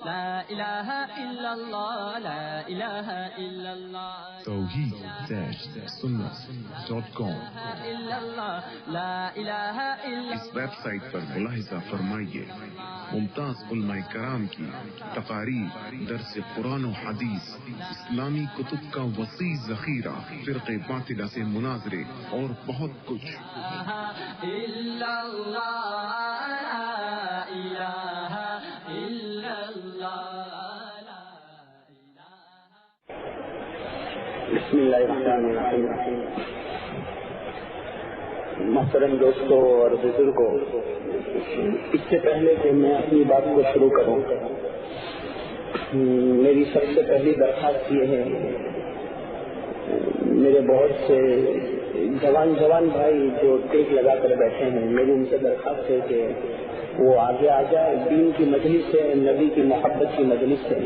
لا الہ الا اللہ لا الہ الا اللہ توحید-سنت.com لا الہ الا اس ویب سائٹ پر ملاحظہ فرمائیے ممتاز علماء کرام کی تقاریر، درس قرآن و حدیث، اسلامی کتب کا وسیع ذخیرہ، فرقے باطلہ سے مناظرے اور بہت کچھ۔ الا اللہ لا الہ الا اللہ لا الہ۔ بسم اللہ الرحمن الرحیم۔ محترم دوستوں اور بزرگوں، اس سے پہلے کہ میں اپنی بات کو شروع کروں، میری سب سے پہلی درخواست یہ ہے، میرے بہت سے جوان بھائی جو ٹیک لگا کر بیٹھے ہیں، میری ان سے درخواست ہے کہ وہ آگے آ جائے۔ دین کی مجلس ہے، نبی کی محبت کی مجلس ہے،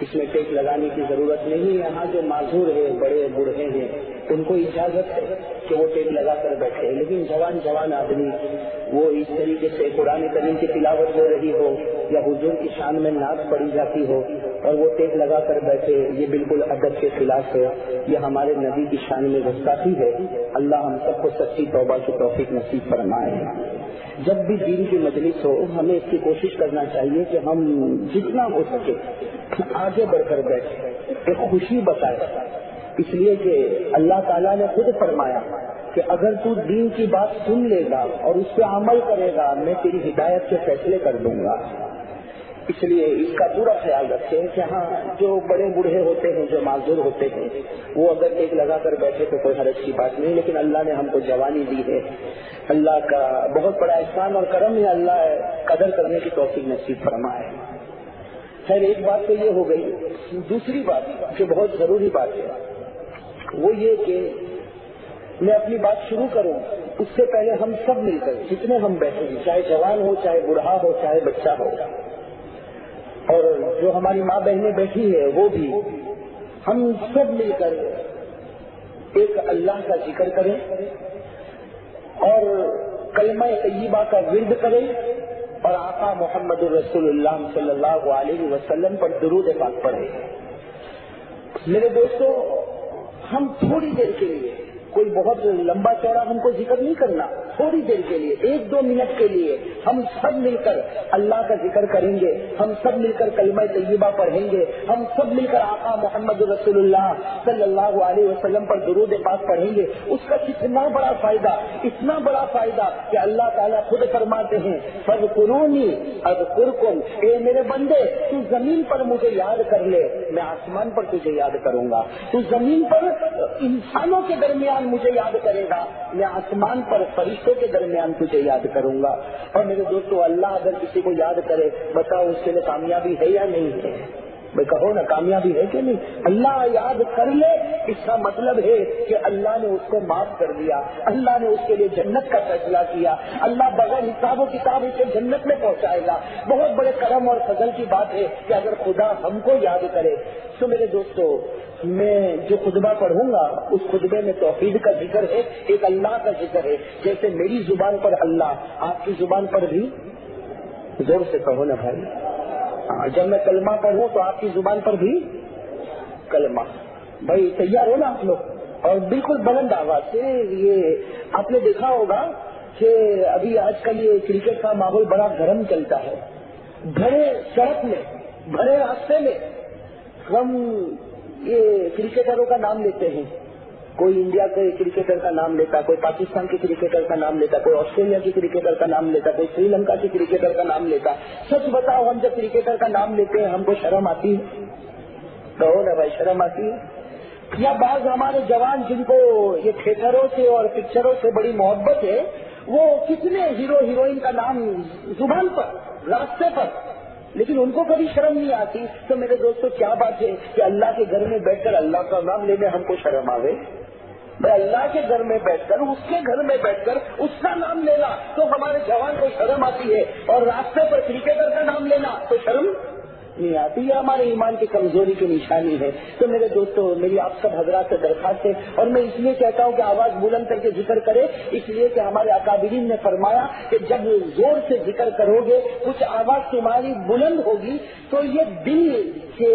اس میں ٹیک لگانے کی ضرورت نہیں۔ یہاں جو معذور ہے، بڑے بوڑھے ہیں، ان کو اجازت ہے کہ وہ ٹیک لگا کر بیٹھے، لیکن جوان آدمی وہ اس طریقے سے قرآن کریم کی تلاوت ہو رہی ہو یا حضور کی شان میں نعت پڑھی جاتی ہو اور وہ ٹیک لگا کر بیٹھے، یہ بالکل ادب کے خلاف ہے، یہ ہمارے نبی کی شان میں گستاخی ہے۔ اللہ ہم سب کو سچی توبہ کی توفیق نصیب فرمائے۔ جب بھی دین کی مجلس ہو، ہمیں اس کی کوشش کرنا چاہیے کہ ہم جتنا ہو سکے آگے بڑھ کر بیٹھے، ایک خوشی بتائے، اس لیے کہ اللہ تعالیٰ نے خود فرمایا کہ اگر تو دین کی بات سن لے گا اور اس پہ عمل کرے گا، میں تیری ہدایت کے فیصلے کر دوں گا۔ اس لیے اس کا پورا خیال رکھیں کہ ہاں جو بڑے بوڑھے ہوتے ہیں، جو معذور ہوتے ہیں، وہ اگر ایک لگا کر بیٹھے تو کوئی حرج کی بات نہیں، لیکن اللہ نے ہم کو جوانی دی ہے، اللہ کا بہت بڑا احسان اور کرم ہے، اللہ قدر کرنے کی توفیق نصیب فرمائے۔ خیر، ایک بات تو یہ ہو گئی۔ دوسری بات جو بہت ضروری بات ہے وہ یہ کہ میں اپنی بات شروع کروں اس سے پہلے ہم سب مل کر جتنے ہم بیٹھے ہیں، چاہے جوان ہو، چاہے بوڑھا ہو، چاہے بچہ ہو، اور جو ہماری ماں بہنیں بیٹھی ہے وہ بھی، ہم سب مل کر ایک اللہ کا ذکر کریں اور کلمہ طیبہ کا ورد کریں اور آقا محمد الرسول اللہ صلی اللہ علیہ وسلم پر درود پاک پڑھیں۔ میرے دوستو، ہم تھوڑی دیر کے لیے، کوئی بہت لمبا چوڑا ہم کو ذکر نہیں کرنا، تھوڑی دیر کے لیے، 1-2 منٹ کے لیے ہم سب مل کر اللہ کا ذکر کریں گے، ہم سب مل کر کلمہ طیبہ پڑھیں گے، ہم سب مل کر آقا محمد رسول اللہ صلی اللہ علیہ وسلم پر درود پاک پڑھیں گے۔ اس کا کتنا بڑا فائدہ، اتنا بڑا فائدہ کہ اللہ تعالیٰ خود فرماتے ہیں فاذکرونی اذکرکم، اے میرے بندے تو زمین پر مجھے یاد کر لے، میں آسمان پر تجھے یاد کروں گا۔ تو زمین پر انسانوں کے درمیان مجھے یاد کرے گا، میں آسمان پر فرشتوں کے درمیان تجھے یاد کروں گا۔ اور میرے دوستو، اللہ اگر کسی کو یاد کرے، بتاؤ اس کے لیے کامیابی ہے یا نہیں ہے؟ میں کہو نا، کامیابی ہے کہ نہیں؟ اللہ یاد کر لے، اس کا مطلب ہے کہ اللہ نے اس کو معاف کر دیا، اللہ نے اس کے لیے جنت کا فیصلہ کیا، اللہ بغیر حساب و کتاب اسے جنت میں پہنچائے گا۔ بہت بڑے کرم اور فضل کی بات ہے کہ اگر خدا ہم کو یاد کرے۔ تو میرے دوستو، میں جو خطبہ پڑھوں گا اس خطبے میں توحید کا ذکر ہے، ایک اللہ کا ذکر ہے۔ جیسے میری زبان پر اللہ، آپ کی زبان پر بھی، زور سے کہو نا بھائی، جب میں کلمہ پڑھوں تو آپ کی زبان پر بھی کلمہ۔ بھائی تیار ہو نا آپ لوگ؟ اور بالکل بلند آواز سے۔ یہ آپ نے دیکھا ہوگا کہ ابھی آج کل یہ کرکٹ کا ماحول بڑا گرم چلتا ہے، بھرے سڑک میں، بھرے راستے میں ہم یہ کرکٹروں کا نام لیتے ہیں، کوئی انڈیا کے کرکٹر کا نام لیتا، کوئی پاکستان کے کرکٹر کا نام لیتا، کوئی آسٹریلیا کے کرکٹر کا نام لیتا، کوئی سری لنکا کے کرکٹر کا نام لیتا۔ سچ بتاؤ، ہم جب کرکٹر کا نام لیتے ہیں ہم کو شرم آتی ہے؟ کہو نا بھائی، شرم آتی ہے؟ یا بعض ہمارے جوان جن کو یہ تھیٹروں سے اور پکچروں سے بڑی محبت ہے، وہ کتنے ہیرو ہیروئن کا نام زبان پر، راستے پر، لیکن ان کو کبھی شرم نہیں آتی۔ تو میرے دوستو، کیا بات ہے کہ اللہ کے گھر میں بیٹھ کر اللہ کا نام لینے ہم کو شرم آوے؟ میں اللہ کے گھر میں بیٹھ کر، اس کے گھر میں بیٹھ کر اس کا نام لینا تو ہمارے جوان کو شرم آتی ہے، اور راستے پر کرکٹر کا نام لینا تو شرم نہیں آتی، یہ ہمارے ایمان کی کمزوری کی نشانی ہے۔ تو میرے دوستو، میری آپ سب حضرات سے درخواست ہے، اور میں اس لیے کہتا ہوں کہ آواز بلند کر کے ذکر کرے، اس لیے کہ ہمارے اکابرین نے فرمایا کہ جب زور سے ذکر کرو گے، کچھ آواز تمہاری بلند ہوگی تو یہ دل کے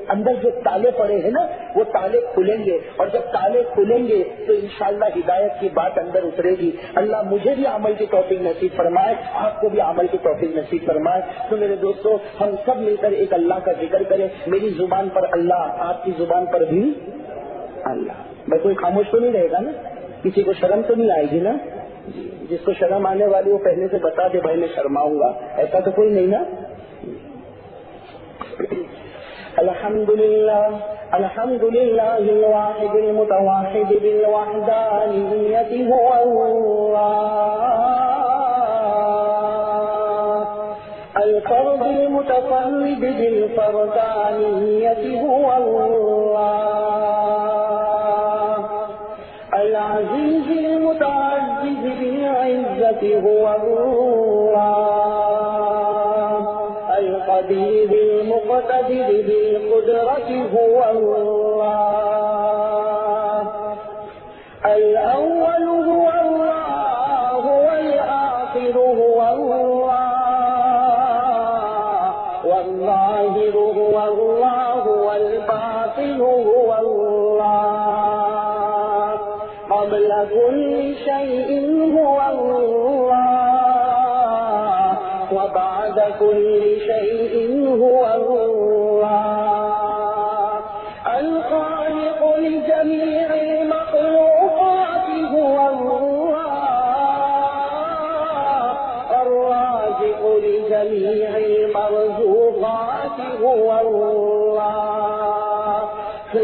اندر جو تالے پڑے ہیں نا، وہ تالے کھلیں گے، اور جب تالے کھلیں گے تو انشاءاللہ ہدایت کی بات اندر اترے گی۔ اللہ مجھے بھی عمل کی توفیق نصیب فرمائے، آپ کو بھی عمل کی توفیق نصیب فرمائے۔ تو میرے دوستو، ہم سب مل کر ایک اللہ کا ذکر کریں، میری زبان پر اللہ، آپ کی زبان پر بھی اللہ۔ بھائی کوئی خاموش تو نہیں رہے گا نا؟ کسی کو شرم تو نہیں آئے گی نا؟ جس کو شرم آنے والی وہ پہلے سے بتا دے بھائی میں شرماؤں گا، ایسا تو کوئی نہیں نا؟ الحمدللہ الواحد المتواحد بالوحدانیت هو اللہ، الفرد المتفرد بالفردانیت هو اللہ، العزیز المتعزز بالعزت هو اللہ، القدیر المقتدر بالقدرة هو الله، الأول هو الله والآخر هو الله والظاهر هو الله والباطن هو الله، قبل كل شيء هو الله وبعد كل شيء هو الله، الخالق لجميع المخلوقات هو الله، الرازق لجميع المرزوقات هو الله،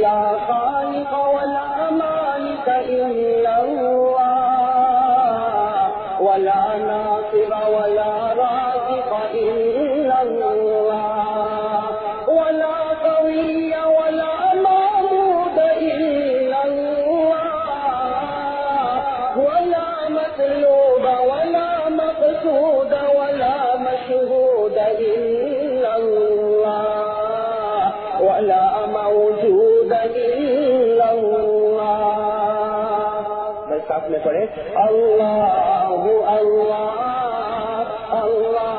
لا خالق ولا مالك إلا الله، ولا ناصر ولا رازق إلا الله، ولا قوي ولا معبود إلا الله، ولا مطلوب ولا مقصود ولا مشهود إلا الله، ولا موجود إلا الله۔ بس آپ نے پڑھے اللہ اللہ اللہ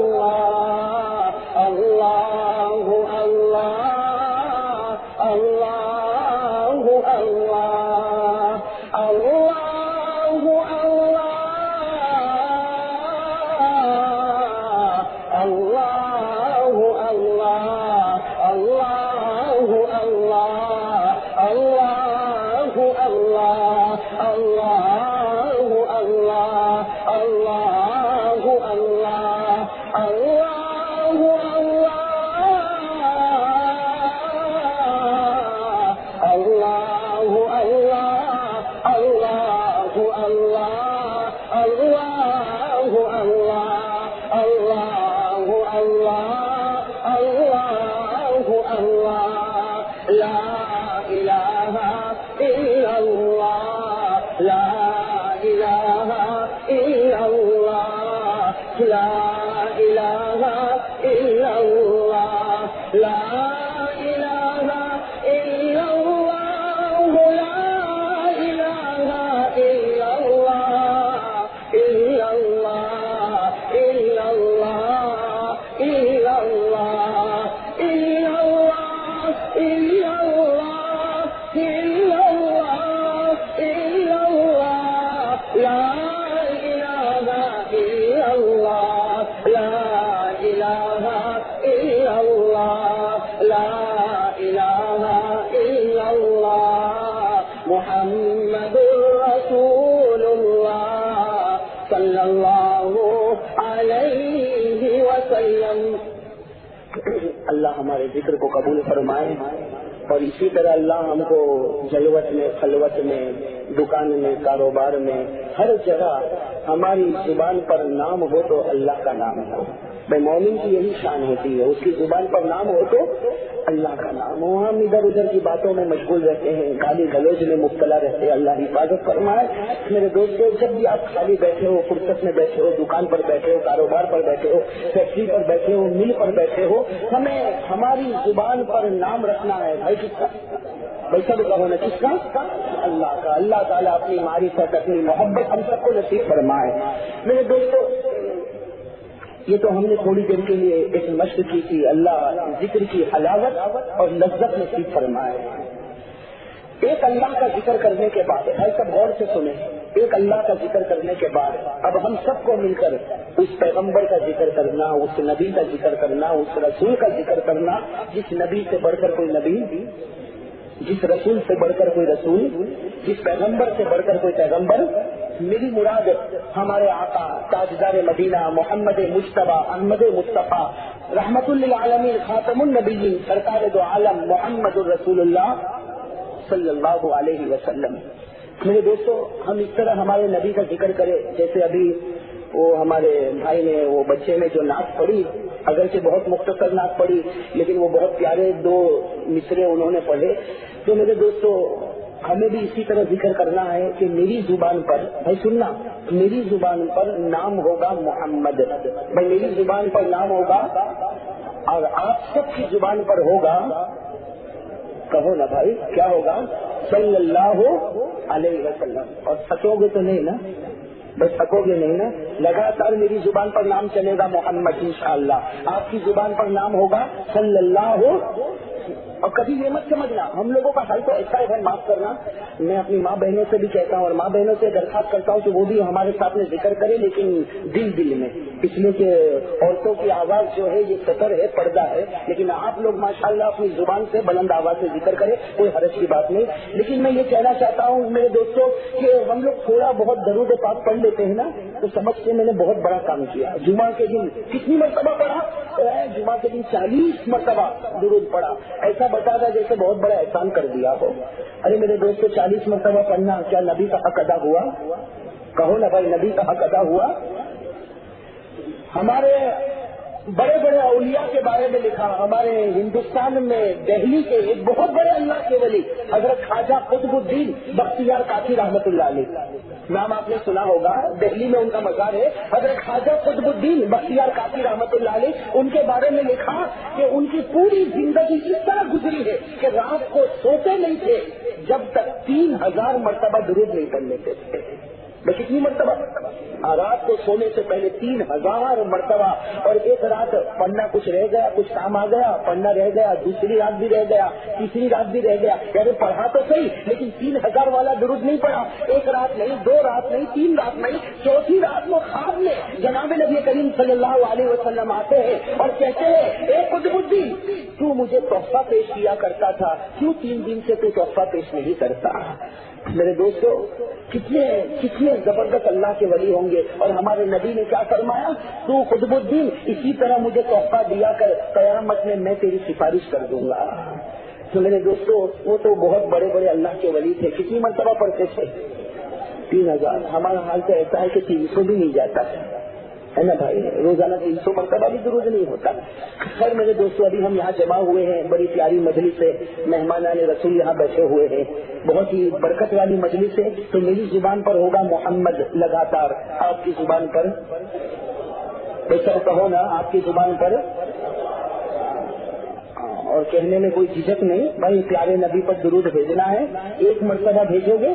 اللہ اللہ اللہ اللہ اللہ اللہ اللہ محمد رسول اللہ صلی اللہ علیہ وسلم۔ اللہ ہمارے ذکر کو قبول فرمائے، اور اسی طرح اللہ ہم کو جلوت میں، خلوت میں، دکان میں، کاروبار میں، ہر جگہ ہماری زبان پر نام ہو تو اللہ کا نام ہو. بھائی مومن کی یہی شان ہوتی ہے، اس کی زبان پر نام ہو تو اللہ کا نام ہو. ہم ادھر ادھر کی باتوں میں مشغول رہتے ہیں، گالی گلوچ میں مبتلا رہتے ہیں. اللہ حفاظت فرمائے. میرے دوستوں، جب بھی آپ خالی بیٹھے ہو، فرصت میں بیٹھے ہو، دکان پر بیٹھے ہو، کاروبار پر بیٹھے ہو، فیکٹری پر بیٹھے ہو، مل پر بیٹھے ہو، ہمیں ہماری زبان پر نام رکھنا ہے. بھائی کس کا؟ بھائی سب کہو نا، کس کا؟ اللہ کا. اللہ تعالیٰ اپنی معرفت، اپنی محبت ہم سب کو نصیب فرمائے. میرے دوستوں، یہ تو ہم نے تھوڑی دیر کے لیے ایک مشق کی تھی. اللہ ذکر کی حلاوت اور لذت نصیب فرمائے. ایک اللہ کا ذکر کرنے کے بعد، بھائی سب غور سے سنیں، ایک اللہ کا ذکر کرنے کے بعد اب ہم سب کو مل کر اس پیغمبر کا ذکر کرنا، اس نبی کا ذکر کرنا، اس رسول کا ذکر کرنا، جس نبی سے بڑھ کر کوئی نبی، جس رسول سے بڑھ کر کوئی رسول، جس پیغمبر سے بڑھ کر کوئی پیغمبر. میری مراد ہمارے آقا تاجدار مدینہ محمد مجتبی احمد مصطفیٰ رحمت للعالمین خاتم النبیین سرکار دو عالم محمد الرسول اللہ صلی اللہ علیہ وسلم. میرے دوستو، ہم اس طرح ہمارے نبی کا ذکر کریں جیسے ابھی وہ ہمارے بھائی نے وہ بچے میں جو نعت پڑھی، اگرچہ بہت مختصر نعت پڑھی لیکن وہ بہت پیارے 2 مصرے انہوں نے پڑھے. تو میرے دوستو، ہمیں بھی اسی طرح ذکر کرنا ہے کہ میری زبان پر، بھائی سننا، میری زبان پر نام ہوگا محمد. بھائی میری زبان پر نام ہوگا اور آپ سب کی زبان پر ہوگا، کہو نا بھائی کیا ہوگا؟ صلی اللہ علیہ وسلم. اور تھکو گے تو نہیں نا؟ بس تھکو گے نہیں نا؟ لگاتار میری زبان پر نام چلے گا محمد انشاءاللہ. آپ کی زبان پر نام ہوگا صلی اللہ. اور کبھی یہ مت سمجھنا، ہم لوگوں کا حال تو ایسا ہے، بھائی معاف کرنا، میں اپنی ماں بہنوں سے بھی کہتا ہوں اور ماں بہنوں سے درخواست کرتا ہوں کہ وہ بھی ہمارے ساتھ میں ذکر کرے، لیکن دل میں، اس لیے کہ عورتوں کی آواز جو ہے یہ سطر ہے، پردہ ہے. لیکن آپ لوگ ماشاءاللہ اپنی زبان سے بلند آواز سے ذکر کرے، کوئی حرج کی بات نہیں. لیکن میں یہ کہنا چاہتا ہوں میرے دوستوں کہ ہم لوگ تھوڑا بہت درود پاک پڑھ لیتے ہیں نا تو سمجھتے میں نے بہت بڑا کام کیا. جمعہ کے دن کتنی مرتبہ پڑھا؟ جمعہ کے دن 40 مرتبہ درود پڑھا. ایسا بتا تھا جیسے بہت بڑا احسان کر دیا ہو. ارے میرے دوستو، 40 مرتبہ پڑھنا کیا نبی کا حق ادا ہوا؟ کہو نا بھائی، نبی کا حق ادا ہوا؟ ہمارے بڑے بڑے اولیاء کے بارے میں لکھا. ہمارے ہندوستان میں دہلی کے ایک بہت بڑے اللہ کے ولی حضرت خواجہ قطب الدین بختیار کاکی رحمت اللہ علیہ، نام آپ نے سنا ہوگا، دہلی میں ان کا مزار ہے. حضرت خواجہ قطب الدین بختیار کاکی رحمت اللہ علیہ، ان کے بارے میں لکھا کہ ان کی پوری زندگی اس طرح گزری ہے کہ رات کو سوتے نہیں تھے جب تک 3000 مرتبہ درود نہیں پڑھ لیتے تھے. کتنی مرتبہ؟ رات کو سونے سے پہلے 3000 مرتبہ. اور ایک رات پڑھنا کچھ رہ گیا، کچھ کام آ گیا، پڑھنا رہ گیا، دوسری رات بھی رہ گیا، تیسری رات بھی رہ گیا. یعنی پڑھا تو صحیح لیکن 3000 والا درود نہیں پڑھا. ایک رات نہیں، 2 رات نہیں، 3 رات نہیں، 4تھی رات میں خواب میں جناب نبی کریم صلی اللہ علیہ وسلم آتے ہیں اور کہتے ہیں، اے قطب الدین، تو مجھے تحفہ پیش کیا کرتا تھا، کیوں 3 دن سے تو تحفہ پیش نہیں کرتا؟ میرے دوستو، کتنے زبردست اللہ کے ولی ہوں گے. اور ہمارے نبی نے کیا فرمایا؟ تو قطب الدین اسی طرح مجھے تحفہ دیا کر، قیامت میں تیری سفارش کر دوں گا. تو میرے دوستو، وہ تو بہت بڑے بڑے اللہ کے ولی تھے. کتنی مرتبہ پڑھتے تھے؟ 3000. ہمارا حال تو ایسا ہے کہ 300 بھی نہیں جاتا ہے نا بھائی. روزانہ 300 مرتبہ بھی درود نہیں ہوتا. خیر میرے دوستوں، ابھی ہم یہاں جمع ہوئے ہیں، بڑی پیاری مجلس ہے، مہمانان رسول یہاں بیٹھے ہوئے ہیں، بہت ہی برکت والی مجلس ہے. تو میری زبان پر ہوگا محمد لگاتار. آپ کی زبان پر ایسا کہو نا، آپ کی زبان پر. اور کہنے میں کوئی جھجک نہیں بھائی، پیارے نبی پر درود بھیجنا ہے. 1 مرتبہ بھیجو گے،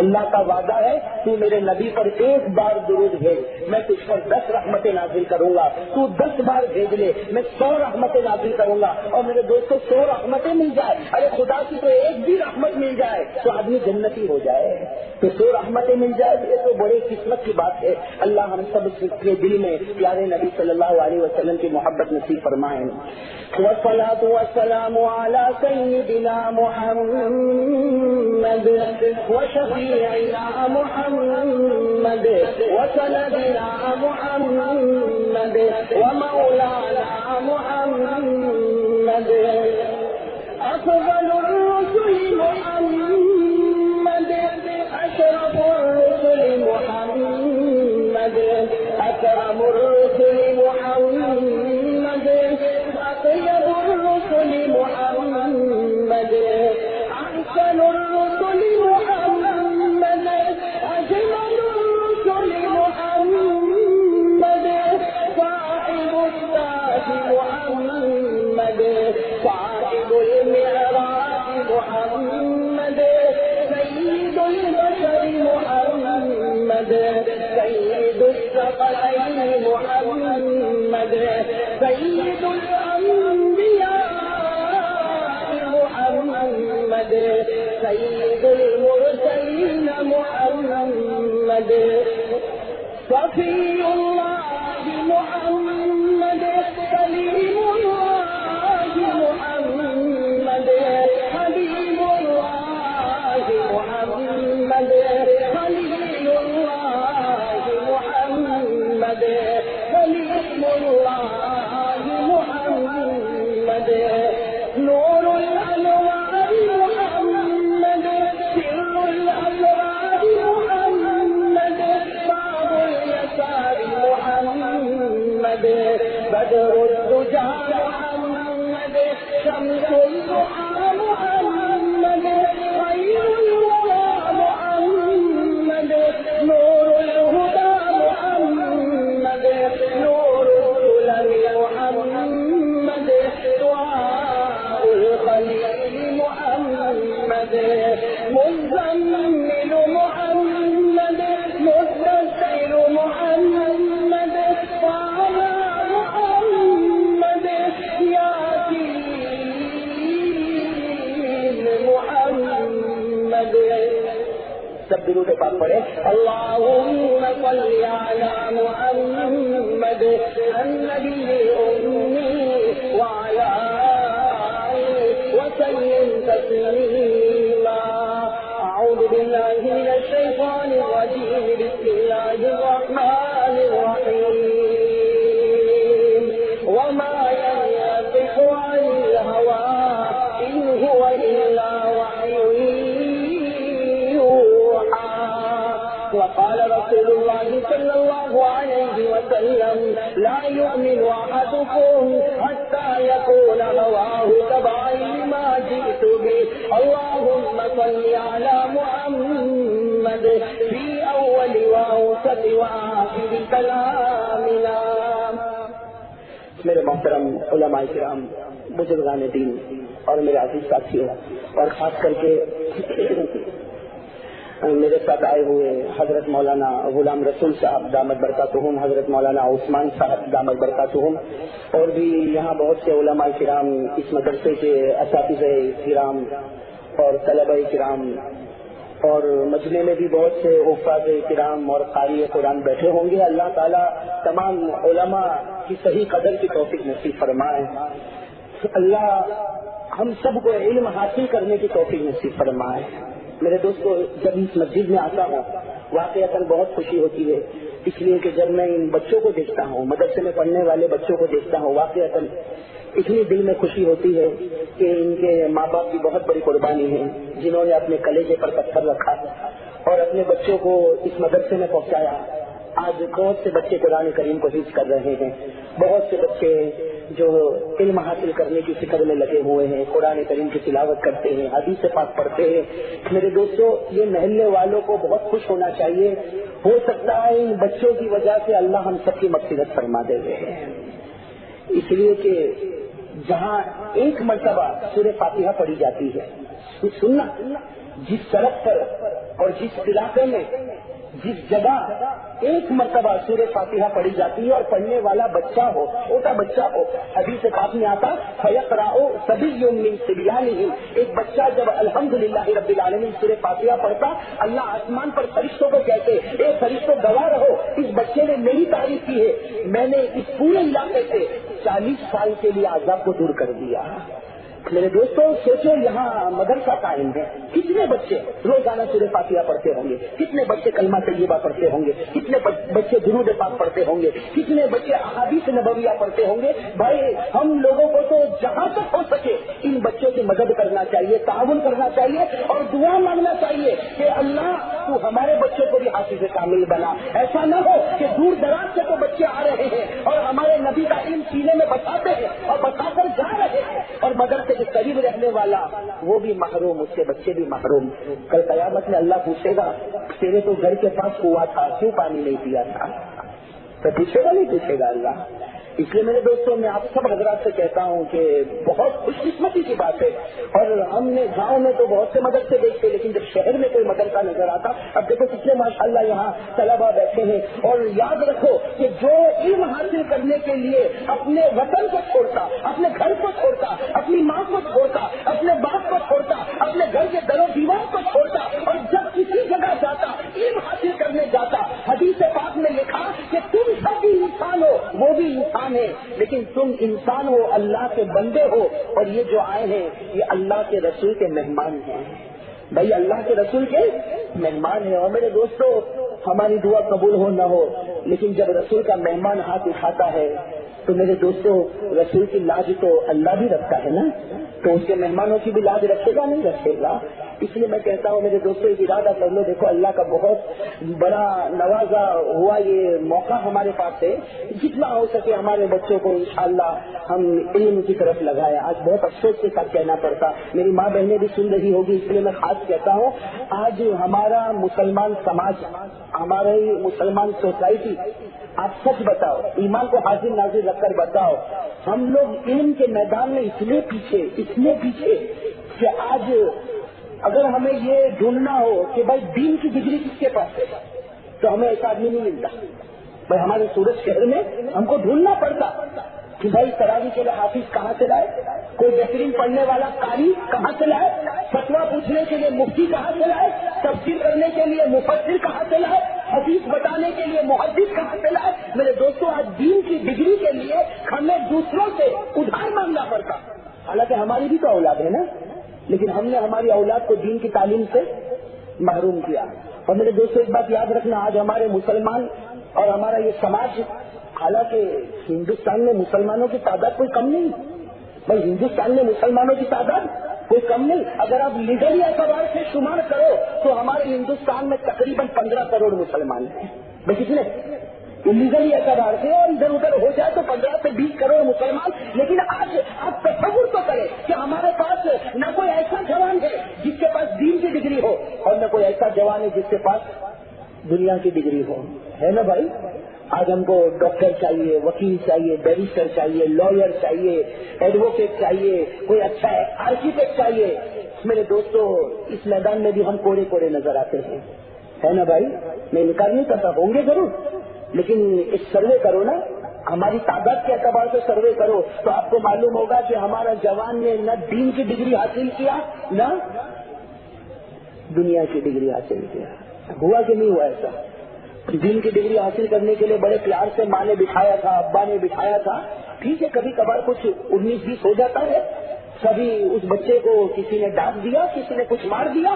اللہ کا وعدہ ہے، تو میرے نبی پر 1 بار درود بھیج، میں تجھ پر 10 رحمتیں نازل کروں گا. تو 10 بار بھیج لے، میں 100 رحمتیں نازل کروں گا. اور میرے دوستوں، 100 رحمتیں مل جائے، ارے خدا کی تو 1 بھی رحمت مل جائے تو آدمی جنتی ہو جائے. تو 100 رحمتیں مل جائے، یہ تو بڑی قسمت کی بات ہے. اللہ ہم سب کے دل میں پیارے نبی صلی اللہ علیہ وسلم کی محبت نصیب فرمائے. والصلاة والسلام على سيدنا محمد وشفيعنا محمد وسندنا محمد ومولانا محمد أفضل الرسل محمد محمد نور الانوار محمد سر الاسرار محمد باب اليسار محمد بدر الدجى محمد شمس الضحى محمد خير الورى محمد نور الهدى محمد نور الظلم محمد دعاء الخليل محمد مزمل محمد مدثر محمد طه محمد ياسين محمد. سب درود پاک پڑھے. اللهم صل على محمد النبي الأمي وعلى آله وسلم تسليما. أعوذ بالله من الشيطان الرجيم. بسم الله الرحمن الرحيم. وما ينطق عن الهوى إن هو إلا وحي يوحى. وقال رسول الله صلى الله عليه وسلم لا يؤمن أحدكم حتى يكون هواه تبعا لما جئت به. اللهم صل على محمد في أول وأوسط وآخر كلامنا. میرے محترم علماء کرام، بزرگان دین اور میرے عزیز ساتھیوں، اور خاص کر کے میرے ساتھ آئے ہوئے حضرت مولانا غلام رسول صاحب دامت برکاتہم، حضرت مولانا عثمان صاحب دامت برکاتہم، اور بھی یہاں بہت سے علماء کرام، اس مدرسے کے اساتذہ کرام اور طلبہ کرام، اور مجمع میں بھی بہت سے حفاظ کرام اور قاری قرآن بیٹھے ہوں گے. اللہ تعالیٰ تمام علماء کی صحیح قدر کی توفیق نصیب فرمائے. اللہ ہم سب کو علم حاصل کرنے کی توفیق نصیب فرمائے. میرے دوستو، جب اس مسجد میں آتا ہوں واقعتاً بہت خوشی ہوتی ہے، اس لیے کہ جب میں ان بچوں کو دیکھتا ہوں، مدرسے میں پڑھنے والے بچوں کو دیکھتا ہوں، واقعتاً اتنی دل میں خوشی ہوتی ہے کہ ان کے ماں باپ کی بہت بڑی قربانی ہے، جنہوں نے اپنے کلیجے پر پتھر رکھا اور اپنے بچوں کو اس مدرسے میں پہنچایا. آج بہت سے بچے قرآن کریم کو حفظ کر رہے ہیں، بہت سے بچے جو علم حاصل کرنے کی فکر میں لگے ہوئے ہیں، قرآن کریم کی تلاوت کرتے ہیں، حدیث پاک پڑھتے ہیں. میرے دوستوں، یہ محلے والوں کو بہت خوش ہونا چاہیے. ہو سکتا ہے ان بچوں کی وجہ سے اللہ ہم سب کی مغفرت فرما دے رہے ہیں، اس لیے کہ جہاں ایک مرتبہ سورہ فاتحہ پڑھی جاتی ہے، سننا جس سڑک پر اور جس علاقے میں جس جگہ ایک مرتبہ سورہ فاتحہ پڑھی جاتی ہے اور پڑھنے والا بچہ ہو، چھوٹا بچہ ہو، حدیث پاک میں آتا فیقرأ صبی من صبیانہم، ایک بچہ جب الحمدللہ رب العالمین سورہ فاتحہ پڑھتا، اللہ آسمان پر فرشتوں کو کہتے اے فرشتوں گواہ رہو، اس بچے نے میری تعریف کی ہے، میں نے اس پورے علاقے سے 40 سال کے لیے عذاب کو دور کر دیا. میرے دوستوں، سوچو یہاں مدرسہ قائم ہے، کتنے بچے روزانہ سورہ فاتحہ پڑھتے ہوں گے، کتنے بچے کلمہ طیبہ پڑھتے ہوں گے، کتنے بچے درود پاک پڑھتے ہوں گے، کتنے بچے احادیث نبویہ پڑھتے ہوں گے. بھائی ہم لوگوں کو تو جہاں تک ہو سکے ان بچوں کی مدد کرنا چاہیے، تعاون کرنا چاہیے اور دعا مانگنا چاہیے کہ اللہ تو ہمارے بچوں کو بھی حافظ کامل بنا. ایسا نہ ہو کہ دور دراز سے تو بچے آ رہے ہیں اور ہمارے نبی کا علم سینے میں بتاتے ہیں اور بتا کر جا رہے ہیں، اور مدرسے کے قریب رہنے والا وہ بھی محروم، اس کے بچے بھی محروم. کل قیامت میں اللہ پوچھے گا تیرے تو گھر کے پاس کنواں تھا، کیوں پانی نہیں پیا تھا؟ تو پوچھے گا نہیں پوچھے گا اللہ. اس لیے میرے دوستوں، میں آپ سب حضرات سے کہتا ہوں کہ بہت خوش قسمتی کی بات ہے. اور ہم نے گاؤں میں تو بہت سے مدرسے دیکھتے، لیکن جب شہر میں کوئی مدرسہ نظر آتا، اب دیکھو کتنے ماشاءاللہ یہاں طلبا بیٹھے ہیں. اور یاد رکھو کہ جو علم حاصل کرنے کے لیے اپنے وطن کو چھوڑتا، اپنے گھر کو چھوڑتا، اپنی ماں کو چھوڑتا، اپنے باپ کو چھوڑتا، اپنے گھر کے در و دیوار کو چھوڑتا، اور جب کسی جگہ جاتا علم حاصل کرنے جاتا، حدیث پاک میں لکھا کہ تم سب بھی انسان ہو، وہ بھی انسان ہے، لیکن تم انسان ہو، اللہ کے بندے ہو، اور یہ جو آئے ہیں یہ اللہ کے رسول کے مہمان ہیں. بھائی اللہ کے رسول کے مہمان ہیں. اور میرے دوستو، ہماری دعا قبول ہو نہ ہو، لیکن جب رسول کا مہمان ہاتھ اٹھاتا ہے تو میرے دوستوں رسول کی لاج تو اللہ بھی رکھتا ہے نا، تو اس کے مہمانوں کی بھی لاج رکھے گا نہیں رکھے گا؟ اس لیے میں کہتا ہوں میرے دوستوں ایک ارادہ کر لو، دیکھو اللہ کا بہت بڑا نوازا ہوا یہ موقع ہمارے پاس ہے، جتنا ہو سکے ہمارے بچوں کو انشاءاللہ ہم علم کی طرف لگائیں۔ آج بہت افسوس کے ساتھ کہنا پڑتا، میری ماں بہنیں بھی سن رہی ہوگی اس لیے میں خاص کہتا ہوں، آج ہمارا مسلمان سماج، ہماری مسلمان سوسائٹی، آپ سچ بتاؤ، ایمان کو حاضر ناظر رکھ کر بتاؤ، ہم لوگ علم کے میدان میں اتنے پیچھے کہ آج اگر ہمیں یہ ڈھونڈنا ہو کہ بھائی دین کی ڈگری کس کے پاس ہے تو ہمیں ایسا آدمی نہیں ملتا۔ بھائی ہمارے سورج شہر میں ہم کو ڈھونڈنا پڑتا کہ بھائی تراویح کے لیے حافظ کہاں سے لائے، کوئی بہترین پڑھنے والا قاری کہاں سے لائے، فتوا پوچھنے کے لیے مفتی کہاں سے لائے، تفسیر کرنے کے لیے مفسر کہاں سے لائے، حدیث بتانے کے لیے محدث کہاں سے لائے۔ میرے دوستوں آج دین کی ڈگری کے لیے ہمیں دوسروں سے ادھار مانگنا پڑتا، حالانکہ ہماری بھی تو اولاد ہے نا، لیکن ہم نے ہماری اولاد کو دین کی تعلیم سے محروم کیا۔ اور میرے دوستوں ایک بات یاد رکھنا، آج ہمارے مسلمان اور ہمارا یہ سماج، حالانکہ ہندوستان میں مسلمانوں کی تعداد کوئی کم نہیں، بھائی ہندوستان میں مسلمانوں کی تعداد کوئی کم نہیں، اگر آپ لیگلی اعتبار سے شمار کرو تو ہمارے ہندوستان میں تقریباً 15 کروڑ مسلمان ہیں، بھائی کتنے لیگلی اعتبار سے، اور ادھر ادھر ہو جائے تو 15 سے 20 کروڑ مسلمان۔ لیکن آج آپ تصور تو کریں کہ ہمارے پاس نہ کوئی ایسا جوان ہے جس کے پاس دین کی ڈگری ہو، اور نہ کوئی ایسا جوان ہے جس کے پاس دنیا کی ڈگری ہو، ہے نا بھائی؟ آج ہم کو ڈاکٹر چاہیے، وکیل چاہیے، بیرسٹر چاہیے، لائر چاہیے، ایڈوکیٹ چاہیے، کوئی اچھا آرکیٹیکٹ چاہیے۔ میرے دوستوں اس میدان میں بھی ہم کوڑے نظر آتے ہیں، ہے نا بھائی؟ میں انکار نہیں کرتا، ہوں گے ضرور، لیکن اس سروے کرو نا، ہماری تعداد کے اعتبار سے سروے کرو تو آپ کو معلوم ہوگا کہ ہمارا جوان نے نہ دین کی ڈگری حاصل کیا نہ دنیا کی ڈگری حاصل کیا۔ ہوا کہ نہیں ہوا ایسا؟ دین کی ڈگری حاصل کرنے کے لیے بڑے پیار سے ماں نے بٹھایا تھا، ابا نے بٹھایا تھا، ٹھیک ہے کبھی کبھار کچھ 19-20 ہو جاتا ہے، کبھی اس بچے کو کسی نے ڈانٹ دیا، کسی نے کچھ مار دیا،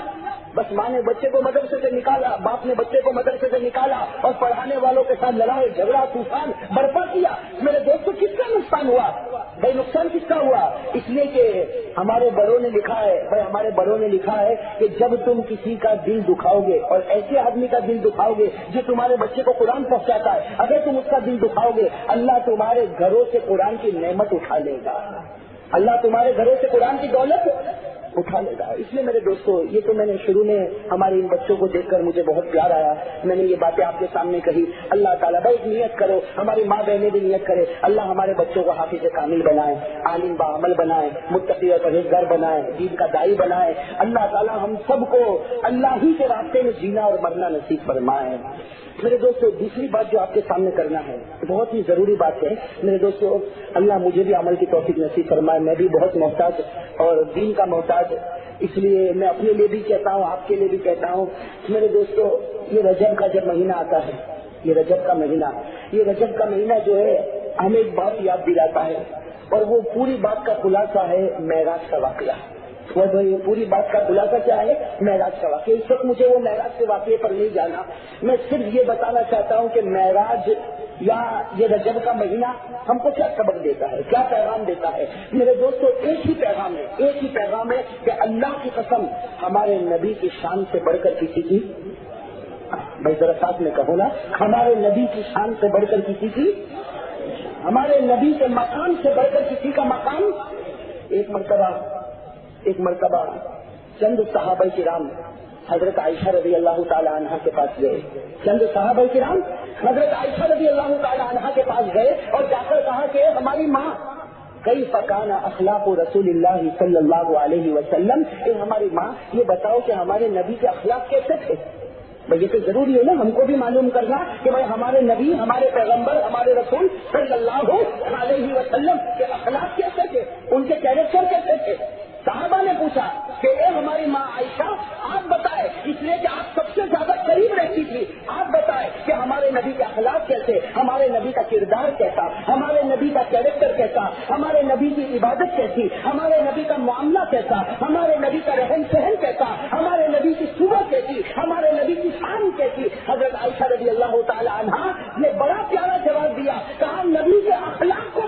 بس ماں نے بچے کو مدرسے سے نکالا، باپ نے بچے کو مدرسے سے نکالا اور پڑھانے والوں کے ساتھ لڑائی جھگڑا طوفان برپا کیا۔ میرے دوستوں کس کا نقصان ہوا؟ بھائی نقصان کس کا ہوا؟ اس لیے کہ ہمارے بڑوں نے لکھا ہے، بھائی ہمارے بڑوں نے لکھا ہے کہ جب تم کسی کا دل دکھاؤ گے، اور ایسے آدمی کا دل دکھاؤ گے جو تمہارے بچے کو قرآن پہنچاتا ہے، اگر تم اس کا دل دکھاؤ گے اللہ تمہارے گھروں سے قرآن کی نعمت اٹھا لے گا، اللہ تمہارے گھروں سے قرآن کی دولت اٹھا لے گا۔ اس لیے میرے دوستوں یہ تو میں نے شروع میں ہمارے ان بچوں کو دیکھ کر مجھے بہت پیار آیا، میں نے یہ باتیں آپ کے سامنے کہی۔ اللہ تعالیٰ بھائی نیت کرو، ہماری ماں بہنیں بھی نیت کرے، اللہ ہمارے بچوں کو حافظ کامل بنائے، عالم باعمل بنائے، متقی اور پرہیزگار بنائے، دین کا داعی بنائے۔ اللہ تعالیٰ ہم سب کو اللہ ہی کے راستے میں جینا اور مرنا نصیب فرمائے۔ میرے دوستو دوسری بات جو آپ کے سامنے کرنا ہے بہت ہی ضروری بات ہے میرے دوستو، اللہ مجھے بھی عمل کی توفیق نصیب فرمائے، میں بھی بہت محتاج اور دین کا محتاج، اس لیے میں اپنے لیے بھی کہتا ہوں، آپ کے لیے بھی کہتا ہوں میرے دوستو، یہ رجب کا جب مہینہ آتا ہے، یہ رجب کا مہینہ جو ہے ہمیں ایک بات یاد دلاتا ہے، اور وہ پوری بات کا خلاصہ ہے معراج کا واقعہ۔ یہ پوری بات کا خلاصہ کیا ہے؟ معراج کا واقعہ۔ اس وقت مجھے وہ معراج کے واقعے پر نہیں جانا، میں صرف یہ بتانا چاہتا ہوں کہ معراج یا یہ رجب کا مہینہ ہم کو کیا سبق دیتا ہے، کیا پیغام دیتا ہے؟ میرے دوستو ایک ہی پیغام ہے کہ اللہ کی قسم ہمارے نبی کی شان سے بڑھ کر کسی کی، بھائی ذرا ساتھ میں کہو نا، ہمارے نبی کی شان سے بڑھ کر کسی کی، ہمارے نبی کے مقام سے بڑھ کر کسی کا مقام۔ ایک مرتبہ چند صحابہ کرام حضرت عائشہ رضی اللہ تعالی عنہا کے پاس گئے، چند صحابہ کرام حضرت عائشہ رضی اللہ تعالی عنہا کے پاس گئے اور جا کر کہا کہ ہماری ماں کیف کان اخلاق رسول اللہ صلی اللہ علیہ وسلم، ہماری ماں یہ بتاؤ کہ ہمارے نبی کے اخلاق کیسے تھے؟ بھائی یہ تو ضروری ہے نا ہم کو بھی معلوم کرنا کہ بھائی ہمارے نبی، ہمارے پیغمبر، ہمارے رسول صلی اللہ علیہ وسلم کے اخلاق کیسے تھے، ان کے کیریکٹر کیسے تھے؟ صحابہ نے پوچھا کہ اے ہماری ماں عائشہ آپ بتائے، اس لیے کہ آپ سب سے زیادہ قریب رہتی تھی، آپ بتائے کہ ہمارے نبی کے اخلاق کیسے، ہمارے نبی کا کردار کیسا، ہمارے نبی کا کیریکٹر کیسا، ہمارے نبی کی عبادت کیسی، ہمارے نبی کا معاملہ کیسا، ہمارے نبی کا رہن سہن کیسا، ہمارے نبی کی صورت کیسی، ہمارے نبی کی شان کیسی۔ حضرت عائشہ رضی اللہ تعالی عنہا نے بڑا پیارا جواب دیا، کہا نبی کے اخلاق کو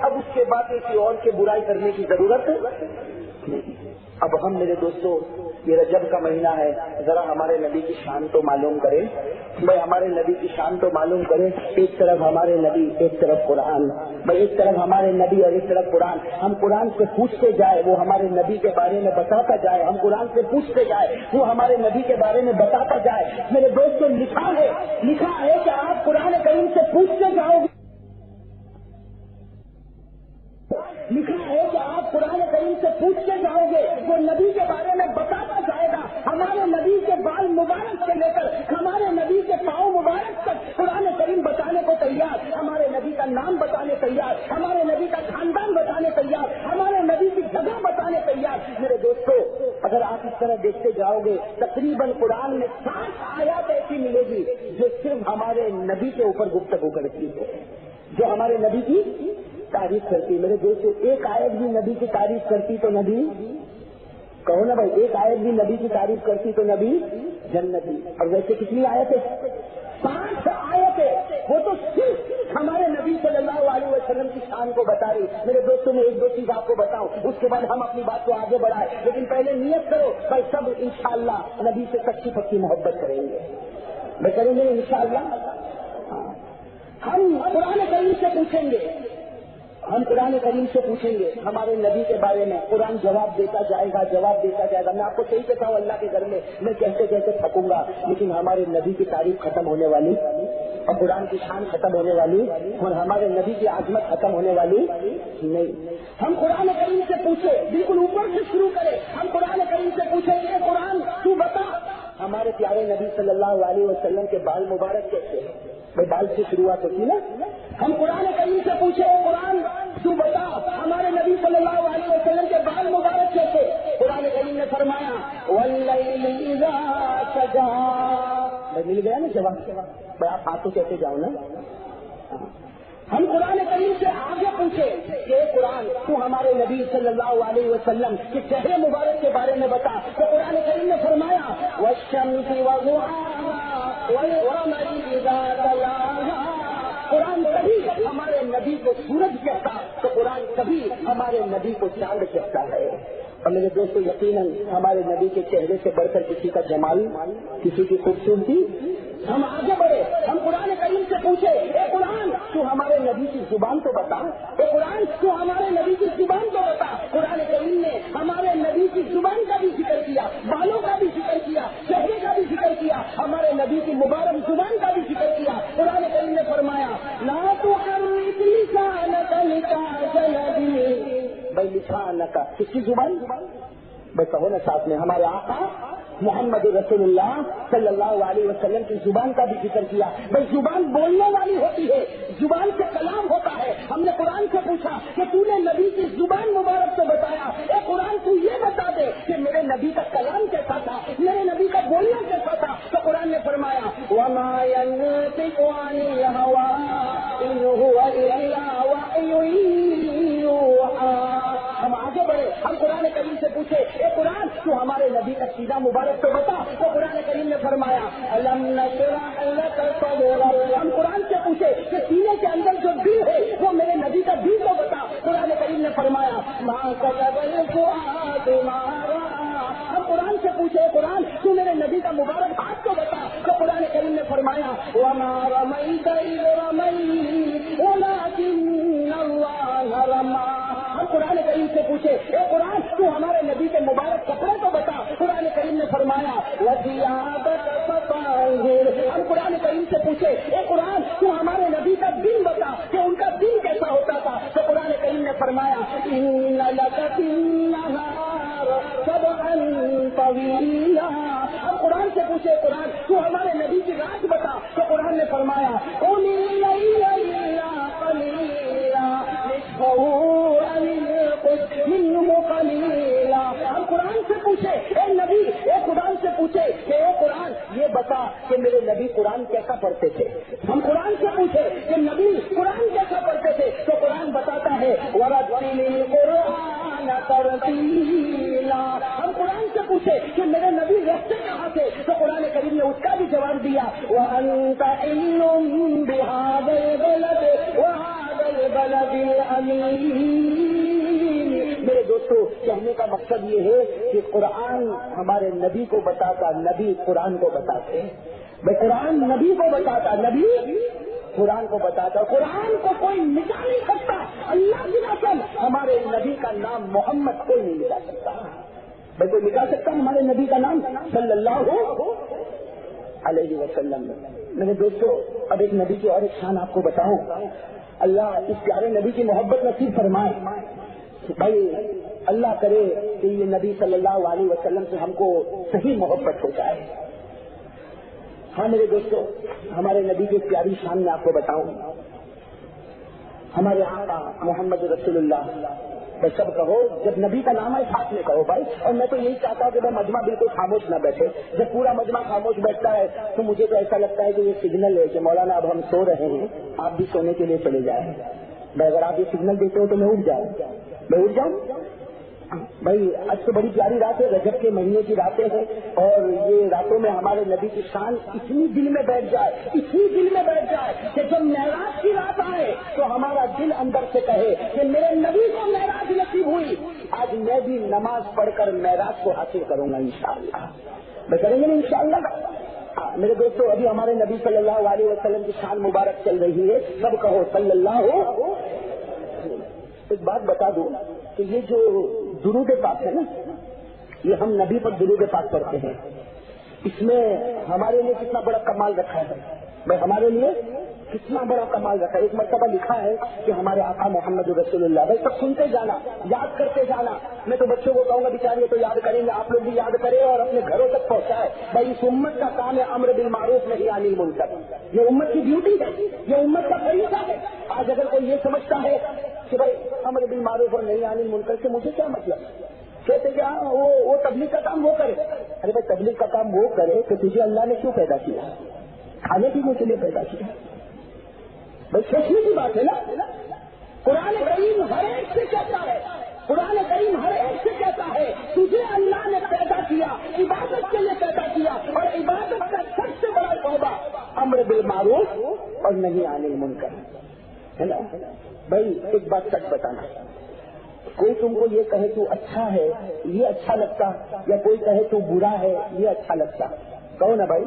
اب اس کے بعد کسی اور کی برائی کرنے کی ضرورت نہیں۔ اب ہم میرے دوستوں، یہ رجب کا مہینہ ہے، ذرا ہمارے نبی کی شان تو معلوم کریں بھائی، ہمارے نبی کی شان تو معلوم کریں۔ ایک طرف ہمارے نبی، ایک طرف قرآن بھائی، ایک طرف ہمارے نبی اور ایک طرف قرآن۔ ہم قرآن سے پوچھتے جائے وہ ہمارے نبی کے بارے میں بتاتا جائے، ہم قرآن سے پوچھتے جائے وہ ہمارے نبی کے بارے میں بتاتا جائے۔ میرے دوستوں، لکھا ہے کہ آپ قرآن کریم سے پوچھتے جاؤ گے، لکھا ہے کہ آپ قرآن کریم سے پوچھتے جاؤ گے، وہ نبی کے بارے میں بتاتا جائے گا۔ ہمارے نبی کے بال مبارک سے لے کر ہمارے نبی کے پاؤں مبارک تک قرآن کریم بتانے کو تیار، ہمارے نبی کا نام بتانے تیار، ہمارے نبی کا خاندان بتانے تیار، ہمارے نبی کی جگہ بتانے تیار۔ میرے دوستوں، اگر آپ اس طرح دیکھتے جاؤ گے تقریباً قرآن میں 60 آیات ایسی ملے گی جو صرف ہمارے نبی کے اوپر گفتگو کرتی ہے، جو ہمارے نبی کی تعریف کرتی۔ میرے دوستوں، ایک آیت بھی نبی کی تعریف کرتی تو نبی، کہو نا بھائی، ایک آیت بھی نبی کی تعریف کرتی تو نبی جنتی۔ اور ویسے کتنی آیتیں؟ 5 آیتیں، وہ تو صرف ہمارے نبی صلی اللہ علیہ وسلم کی شان کو بتا رہی۔ میرے دوستوں، میں ایک دو چیز آپ کو بتاؤں، اس کے بعد ہم اپنی بات کو آگے بڑھائیں، لیکن پہلے نیت کرو بھائی سب انشاءاللہ نبی سے سچی پکی محبت کریں گے، بھائی کریں گے انشاءاللہ۔ ہم قرآن کریم سے پوچھیں گے، ہم قرآن کریم سے پوچھیں گے ہمارے نبی کے بارے میں، قرآن جواب دیتا جائے گا، جواب دیتا جائے گا۔ میں آپ کو صحیح کہتا ہوں، اللہ کے گھر میں میں کہتے کہتے تھکوں گا، لیکن ہمارے نبی کی تعریف ختم ہونے والی اور قرآن کی شان ختم ہونے والی اور ہمارے نبی کی عظمت ختم ہونے والی نہیں۔ ہم قرآن کریم سے پوچھے، بالکل اوپر سے شروع کریں، ہم قرآن کریم سے پوچھیں گے قرآن تو بتا ہمارے پیارے نبی صلی اللہ علیہ وسلم کے بال مبارک کیسے ہیں؟ بھائی بال سے شروعات ہوتی نا۔ ہم قرآن کریم سے پوچھے قرآن تو بتا ہمارے نبی صلی اللہ علیہ وسلم کے بال مبارک کیسے؟ قرآن کریم نے فرمایا واللیل اذا سجا۔ بھائی مل گیا نا جواب؟ بھائی آپ ہاتھوں کیسے جاؤ نا۔ ہم قرآن کریم سے آگے پوچھے کہ قرآن تو ہمارے نبی صلی اللہ علیہ وسلم کے چہرے مبارک کے بارے میں بتا، تو قرآن کریم نے فرمایا والشمس وضحاها والقمر اذا تلاها۔ قرآن کبھی ہمارے نبی کو سورج کہتا تو قرآن کبھی ہمارے نبی کو چاند کہتا ہے۔ اور میرے دوستو، یقیناً ہمارے نبی کے چہرے سے بڑھ کر کسی کا جمال، کسی کی خوبصورتی۔ ہم آگے بڑھے، ہم قرآن کریم سے پوچھے اے قرآن تو ہمارے نبی کی زبان تو بتا، اے قرآن تو ہمارے نبی کی زبان تو بتا۔ قرآن کریم نے ہمارے نبی کی زبان کا بھی ذکر کیا، بالوں کا بھی ذکر کیا، چہرے کا بھی ذکر کیا، ہمارے نبی کی مبارک زبان کا بھی ذکر کیا۔ قرآن کریم نے فرمایا لا تحرك لسانك لتعجل به۔ بھائی لسانک کس کی زبان؟ بھائی کہو نا ساتھ میں، ہمارے آقا محمد رسول اللہ صلی اللہ علیہ وسلم کی زبان کا بھی ذکر کیا۔ بھائی زبان بولنے والی ہوتی ہے، زبان سے کلام ہوتا ہے۔ ہم نے قرآن سے پوچھا کہ تو نے نبی کی زبان مبارک تو بتایا، اے قرآن تو یہ بتا دے کہ میرے نبی کا کلام کیسا تھا، میرے نبی کا بولنا کیسا تھا۔ تو قرآن نے فرمایا وما ينطق عن الهوى ان هو الا وحي يوحى۔ ہم آگے بڑھے، ہم قرآن کریم سے پوچھے اے قرآن تو ہمارے نبی کا سیدھا مبارک تو بتا، تو قرآن کریم نے فرمایا الم نشرح لك صدرك۔ ہم قرآن سے پوچھے کہ سینے کے اندر جو دل ہے وہ میرے نبی کا دل تو بتا، قرآن کریم نے فرمایا ما كذب الفؤاد ما رأى۔ ہم قرآن سے پوچھے قرآن تو میرے نبی کا مبارک ہاتھ تو بتا، تو قرآن کریم نے فرمایا وما رميت إذ رميت ولكن الله رمى۔ ہم قرآن کریم سے پوچھے اے قرآن تو ہمارے نبی کے مبارک کپڑے تو بتا، قرآن کریم نے فرمایا وثيابك فطهر۔ ہم قرآن کریم سے پوچھے اے قرآن تو ہمارے نبی کا دین بتا کہ ان کا دین کیسا ہوتا تھا، تو قرآن کریم نے فرمایا ان لك في النهار سبحا طويلا۔ ہم قرآن سے پوچھے قرآن تو ہمارے نبی کی رات بتا، تو قرآن نے فرمایا قم الليل إلا قليلا نصفه أو انقص منه قليلا۔ ہم قرآن سے پوچھے اے نبی، اے قرآن سے پوچھے کہ اے قرآن یہ بتا کہ میرے نبی قرآن کیسا پڑھتے تھے۔ ہم قرآن سے پوچھے کہ نبی قرآن کیسا پڑھتے تھے، تو قرآن بتاتا ہے ورتل القرآن ترتیلا۔ ہم قرآن سے پوچھے کہ میرے نبی رہتے کہاں تھے، تو قرآن کریم نے اس کا بھی جواب دیا وأنت حل بهذا البلد وهذا البلد الامین۔ میرے دوستو، کہنے کا مقصد یہ ہے کہ قرآن ہمارے نبی کو بتاتا، نبی قرآن کو بتاتے۔ بھائی قرآن نبی کو بتاتا، نبی قرآن کو بتاتا۔ قرآن کو کوئی مٹا نہیں سکتا، اللہ کی قسم ہمارے نبی کا نام محمد کوئی نہیں مٹا سکتا۔ بھائی کوئی مٹا سکتا ہمارے نبی کا نام صلی اللہ علیہ وسلم؟ میرے دوستو، اب ایک نبی کی اور ایک شان آپ کو بتاؤں۔ اللہ اس پیارے نبی کی محبت نصیب فرمائے۔ بھائی اللہ کرے کہ یہ نبی صلی اللہ علیہ وسلم سے ہم کو صحیح محبت ہو جائے۔ ہاں میرے دوستو، ہمارے نبی کی پیاری شان میں آپ کو بتاؤں۔ ہمارے آقا محمد رسول اللہ، بس سب کہو، جب نبی کا نام ہے ساتھ میں کہو بھائی۔ اور میں تو یہی چاہتا ہوں کہ میں مجمع بالکل خاموش نہ بیٹھے۔ جب پورا مجمع خاموش بیٹھتا ہے تو مجھے تو ایسا لگتا ہے کہ یہ سگنل ہے کہ مولانا اب ہم سو رہے ہیں، آپ بھی سونے کے لیے چلے جائیں۔ بھائی اگر آپ یہ سگنل دیتے ہو تو میں اٹھ جاؤں، میں اٹھ جاؤں۔ بھائی آج تو بڑی پیاری رات ہے، رجب کے مہینے کی راتیں ہیں، اور یہ راتوں میں ہمارے نبی کی شان اتنی دل میں بیٹھ جائے، اتنی دل میں بیٹھ جائے کہ جب معراج کی رات آئے تو ہمارا دل اندر سے کہے کہ میرے نبی کو معراج نصیب ہوئی، آج میں بھی نماز پڑھ کر معراج کو حاصل کروں گا انشاءاللہ۔ میں کریں گے نا انشاءاللہ۔ میرے دوستو، ابھی ہمارے نبی صلی اللہ علیہ وسلم کی شان مبارک چل رہی ہے، سب کہو صلی اللہ۔ ایک بات بتا دوں کہ یہ جو درود پاک ہے نا، یہ ہم نبی پر درود پاک پڑھتے ہیں، اس میں ہمارے لیے کتنا بڑا کمال رکھا ہے بھائی، ہمارے لیے کتنا بڑا کمال رکھا ہے۔ ایک مرتبہ لکھا ہے کہ ہمارے آقا محمد رسول اللہ، بھائی سب سنتے جانا، یاد کرتے جانا۔ میں تو بچوں کو کہوں گا بیچارے تو یاد کریں گے، آپ لوگ بھی یاد کریں اور اپنے گھروں تک پہنچائے۔ بھائی اس امت کا کام ہے امر بالمعروف نہی عن المنکر، یہ امت کی ڈیوٹی ہے، یہ امت کا فریضہ ہے۔ آج اگر کوئی یہ سمجھتا ہے کہ بھائی امر بالمعروف اور نہی عن المنکر سے مجھے کیا مطلب، کہتے کہ وہ تبلیغ کا کام وہ کرے۔ ارے بھائی تبلیغ کا کام وہ کرے کہ تجھے اللہ نے کیوں پیدا کیا؟ کھانے پینے کے لیے پیدا کیا۔ بھائی سوچنے کی بات ہے نا۔ قرآن کریم ہر ایک سے کہتا ہے، قرآن کریم ہر ایک سے کہتا ہے تجھے اللہ نے پیدا کیا، عبادت کے لیے پیدا کیا، اور عبادت کا سب سے بڑا شعبہ امر بالمعروف اور نہی عن المنکر ہے نا۔ بھائی ایک بات سچ بتانا، کوئی تم کو یہ کہے تو اچھا ہے یہ اچھا لگتا، یا کوئی کہے تو برا ہے یہ اچھا لگتا؟ کہو نا بھائی۔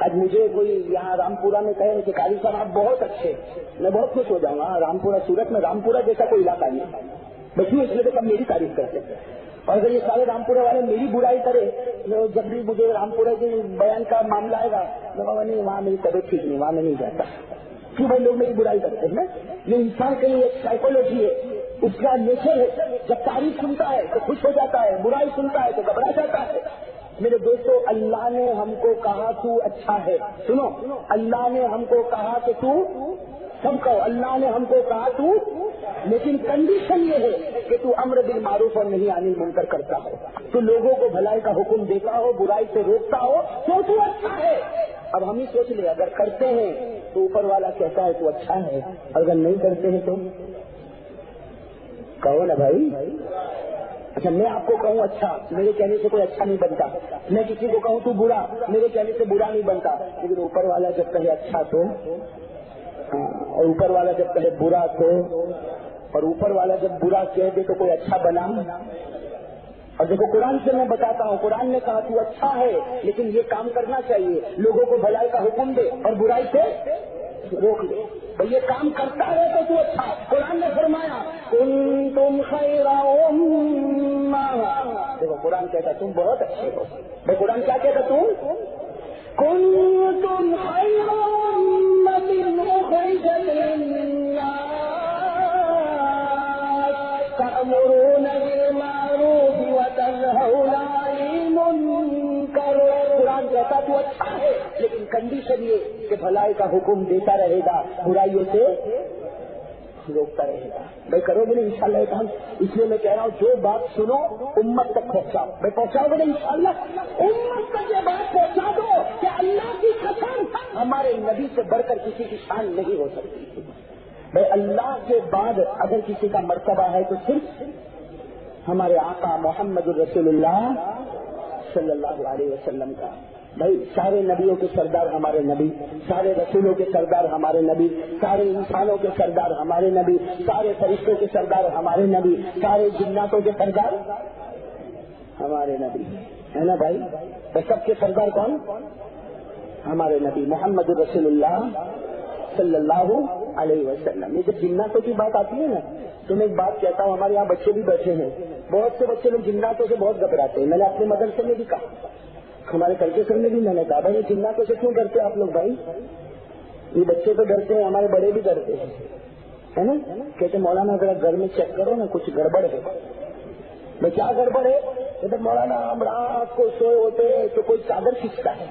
آج مجھے کوئی یہاں رامپورہ میں کہے کہ قاری صاحب آپ بہت اچھے، میں بہت خوش ہو جاؤں گا۔ رامپورہ سورت میں رامپورہ جیسا کوئی علاقہ نہیں، بس اس لیے تو سب میری تعریف کرتے ہیں۔ اور اگر یہ سارے رامپورہ والے میری برائی کرے، جب بھی مجھے رامپورہ کے بیان کا معاملہ آئے گا میں کہوں گا نہیں وہاں میری طبیعت ٹھیک نہیں، وہاں میں نہیں جاتا۔ کیوں بھائی لوگ میری برائی کرتے ہیں نا؟ یہ انسان کے لیے ایک سائیکولوجی ہے، اس کا نیچر ہے، جب تعریف سنتا ہے تو خوش ہو جاتا ہے، برائی سنتا ہے تو گھبرا جاتا ہے۔ میرے دوستو، اللہ نے ہم کو کہا تو اچھا ہے، سنو، اللہ نے ہم کو کہا کہ تو، سب کہو اللہ نے ہم کو کہا تو، لیکن کنڈیشن یہ ہے کہ تو امر بالمعروف اور نہی عن المنکر کرتا ہو، تو لوگوں کو بھلائی کا حکم دیتا ہو، برائی سے روکتا ہو، تو اچھا ہے۔ اب ہم ہی سوچ لیں، اگر کرتے ہیں تو اوپر والا کہتا ہے تو اچھا ہے، اگر نہیں کرتے ہیں تو کہو نا بھائی۔ اچھا میں آپ کو کہوں اچھا، میرے کہنے سے کوئی اچھا نہیں بنتا، میں کسی کو کہوں تو برا، میرے کہنے سے برا نہیں بنتا، لیکن اوپر والا جب کہے اچھا تو، اور اوپر والا جب کہے برا تو، اور اوپر والا جب برا کہہ دے تو کوئی اچھا بنا۔ اور دیکھو قرآن سے میں بتاتا ہوں، قرآن نے کہا تو اچھا ہے لیکن یہ کام کرنا چاہیے، لوگوں کو بھلائی کا حکم دے اور برائی سے روک لے۔ بھئی یہ کام کرتا ہے تو اچھا۔ قرآن نے فرمایا کنتم خیر امہ، دیکھو قرآن کہتا تم بہت اچھے ہو۔ بھئی قرآن کیا کہتا تم؟ کنتم خیر امۃ اخرجت للناس تأمرون بالمعروف وتنہون عن المنکر۔ قرآن کہتا تو اچھا ہے لیکن کنڈیشن یہ کہ بھلائی کا حکم دیتا رہے گا، برائیوں سے روکتا رہے گا۔ بھائی کرو گے نا انشاءاللہ یہ کام؟ اس لیے میں کہہ رہا ہوں جو بات سنو امت تک پہنچاؤ۔ بھائی پہنچاؤ گے نا انشاءاللہ؟ امت تک یہ بات پہنچا دو کہ اللہ کی قسم ہمارے نبی سے بڑھ کر کسی کی شان نہیں ہو سکتی۔ بھائی اللہ کے بعد اگر کسی کا مرتبہ ہے تو صرف ہمارے آقا محمد رسول اللہ صلی اللہ علیہ وسلم کا۔ بھائی سارے نبیوں کے سردار ہمارے نبی، سارے رسولوں کے سردار ہمارے نبی، سارے انسانوں کے سردار ہمارے نبی، سارے فرشتوں کے سردار ہمارے نبی، سارے جناتوں کے سردار ہمارے نبی ہے نا بھائی؟ تو سب کے سردار کون؟ ہمارے نبی محمد رسول اللہ صلی اللہ علیہ وسلم۔ یہ جب جناتوں کی بات آتی ہے نا تو میں ایک بات کہتا ہوں، ہمارے یہاں بچے بھی بیٹھے ہیں، بہت سے بچے لوگ جناتوں سے بہت گھبراتے ہیں۔ میں نے اپنے مدرسے میں بھی کہا، ہمارے کلچر سر میں بھی میں نے کہا بھائی جناتوں سے کیوں ڈرتے آپ لوگ؟ بھائی یہ بچے تو ڈرتے ہیں، ہمارے بڑے بھی ڈرتے ہیں، ہے نا؟ کہتے مولانا ذرا گھر میں چیک کرو نا کچھ گڑبڑ ہے۔ میں کیا گڑبڑ ہے؟ کہتے مولانا ہم رات کو سوئے ہوتے ہیں تو کوئی چادر کھینچتا ہے،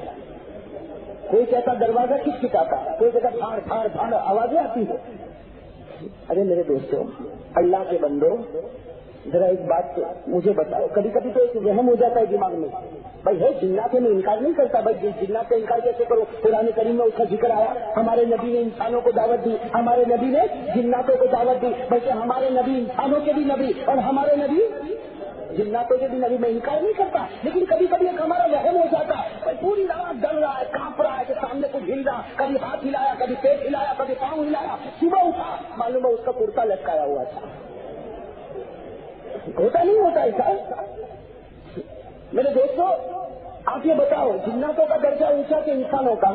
کوئی کہتا دروازہ کھچکھچاتا ہے، کوئی کہتا پھاڑ پھاڑ پھاڑ آوازیں آتی ہے۔ ارے میرے دوستوں، اللہ کے بندو، ذرا ایک بات مجھے بتاؤ، کبھی کبھی تو ایک وہم ہو جاتا ہے دماغ میں، بھائی ہے جنات سے میں انکار نہیں کرتا، بھائی جنات سے انکار کیسے کرو؟ قرآن کریم میں اس کا ذکر آیا، ہمارے نبی نے انسانوں کو دعوت دی، ہمارے نبی نے جناتوں کو دعوت دی، بلکہ ہمارے نبی انسانوں کے بھی نبی اور ہمارے نبی جناتوں کے بھی نبی، میں انکار نہیں کرتا، لیکن کبھی کبھی ایک ہمارا وہم ہو جاتا ہے، بھائی پوری رات ڈر رہا ہے، کانپ رہا ہے کہ سامنے کچھ ہل رہا، کبھی ہاتھ ہلایا، کبھی پیٹ ہلایا، کبھی پاؤں ہلایا، صبح اٹھا معلوم ہے اس کا کرتا لٹکایا ہوا تھا۔ ہوتا نہیں ہوتا ایسا؟ میرے دوستوں آپ یہ بتاؤ، جناتوں کا درجہ اونچا کہ انسانوں کا؟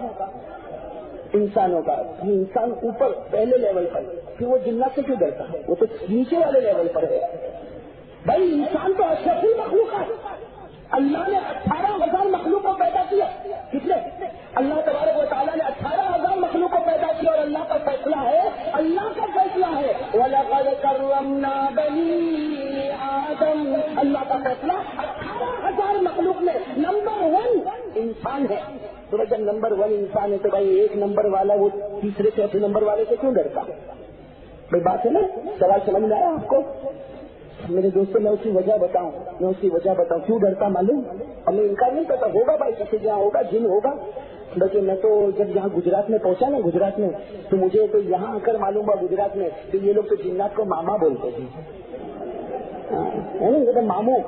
انسانوں کا۔ انسان اوپر پہلے لیول پر، پھر وہ جنات سے کیوں ڈرتا ہے؟ وہ تو نیچے والے لیول پر ہے۔ بھائی انسان تو اشرفی مخلوق ہے، اللہ نے 18,000 مخلوق کو پیدا کیا، کس نے؟ اللہ تبارک و تعالیٰ نے 18,000 مخلوق کو پیدا کیا، اور اللہ کا فیصلہ ہے، اللہ کا فیصلہ ہے وَلَقَدْ كَرَّمْنَا بَنِي آدم، اللہ کا فیصلہ 18,000 مخلوق میں نمبر 1 انسان ہے۔ تو جب نمبر 1 انسان ہے تو بھائی ایک نمبر والا وہ تیسرے چوتھے نمبر والے سے کیوں ڈرتا؟ بھائی بات ہے نا، سوال سمجھ میں آیا آپ کو؟ میرے دوستوں میں اسی وجہ بتاؤں کیوں ڈرتا معلوم؟ اور میں انکار نہیں کرتا، ہوگا بھائی کسی جہاں ہوگا، جن ہوگا، بلکہ میں تو جب یہاں گجرات میں پہنچا نا، گجرات میں تو مجھے تو یہاں آ کر معلوم ہوا گجرات میں کہ یہ لوگ تو جنات کو ماما بولتے تھے، ماموں۔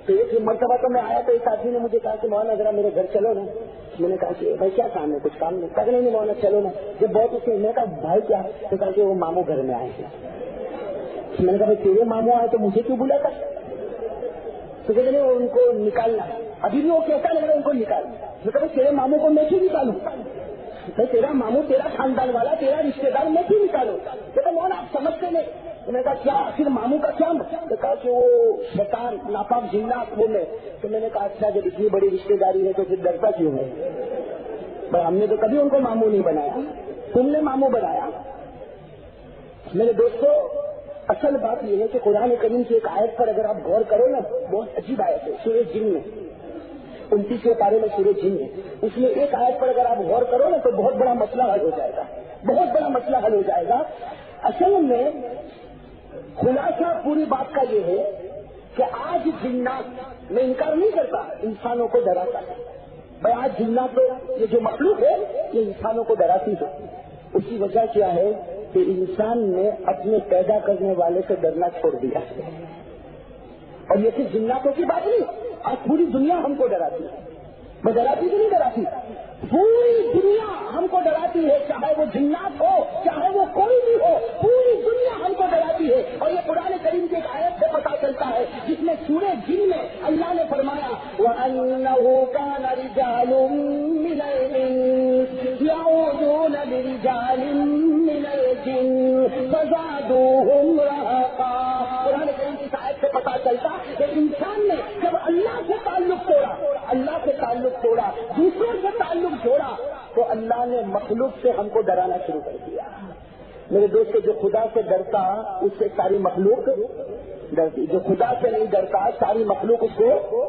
تو ایک مرتبہ تو میں آیا تو ایک آدمی نے مجھے کہا کہ مولانا ذرا میرے گھر چلو نا۔ میں نے کہا کہ بھائی کیا کام ہے؟ کچھ کام نہیں، کہا نہیں مولانا چلو نا۔ جب بہت اس نے کہا بھائی کیا؟ تو کہا کہ وہ ماموں گھر میں آئے ہیں۔ میں نے کہا بھائی تیرے ماموں آئے تو مجھے کیوں بلاتا؟ تو کہتے نہیں ان کو نکالنا، ابھی بھی وہ کہتا لگ رہا ان کو نکالنا۔ میں کہا تیرے ماموں کو میں کیوں نکالوں؟ بھائی تیرا ماموں تیرا خاندان والا تیرا رشتے دار میں کیوں نکالوں؟ کہتا مولانا آپ سمجھتے نہیں۔ میں نے کہا کیا پھر ماموں کا کیا؟ کہا کہ وہ شیطان ناپاک جنات بولے۔ تو میں نے کہا اچھا جب اتنی بڑی رشتے داری ہے تو پھر ڈرتا کیوں ہے؟ بھائی ہم نے تو کبھی ان کو ماموں نہیں بنایا، تم نے ماموں بنایا۔ میرے دوستوں اصل بات یہ ہے کہ قرآن کریم کی ایک آیت پر اگر آپ غور کرو نا، بہت عجیب آیت ہے، سورہ جن میں 29ویں پارے میں سورہ جن میں، اس میں ایک آیت پر اگر آپ غور کرو نا تو بہت بڑا مسئلہ حل ہو جائے گا، بہت بڑا مسئلہ حل ہو جائے گا۔ اصل میں خلاصہ پوری بات کا یہ ہے کہ آج جنات، میں انکار نہیں کرتا، انسانوں کو ڈراتا ہے۔ بھائی آج جنات یہ جو مخلوق ہے یہ انسانوں کو ڈراتی ہے۔ اس کی وجہ کیا ہے کہ انسان نے اپنے پیدا کرنے والے سے ڈرنا چھوڑ دیا ہے۔ اور یہ صرف جناتوں کی بات نہیں، آج پوری دنیا ہم کو ڈراتی ہے۔ میں ڈراتی کہ نہیں ڈراتی؟ پوری دنیا ہم کو ڈراتی ہے، چاہے وہ جنات ہو چاہے وہ کوئی بھی ہو، پوری دنیا ہم کو ڈراتی ہے۔ اور یہ قرآن کریم کی ایک آیت سے پتہ چلتا ہے جس میں سورہ جن میں اللہ نے فرمایا وَأَنَّهُ كَانَ رِجَالٌ مِّنَ الْإِنسِ يَعُوذُونَ بِرِجَالٍ مِّنَ الْجِنِّ فَزَادُوهُمْ رَهَقًا۔ قرآن کریم کی آیت سے پتہ چلتا کہ انسان نے جب اللہ سے تعلق توڑا، دوسروں سے تعلق جوڑا، تو اللہ نے مخلوق سے ہم کو ڈرانا شروع کر دیا۔ میرے دوست جو خدا سے ڈرتا اس سے ساری مخلوق ڈرتی، جو خدا سے نہیں ڈرتا ساری مخلوق اس کو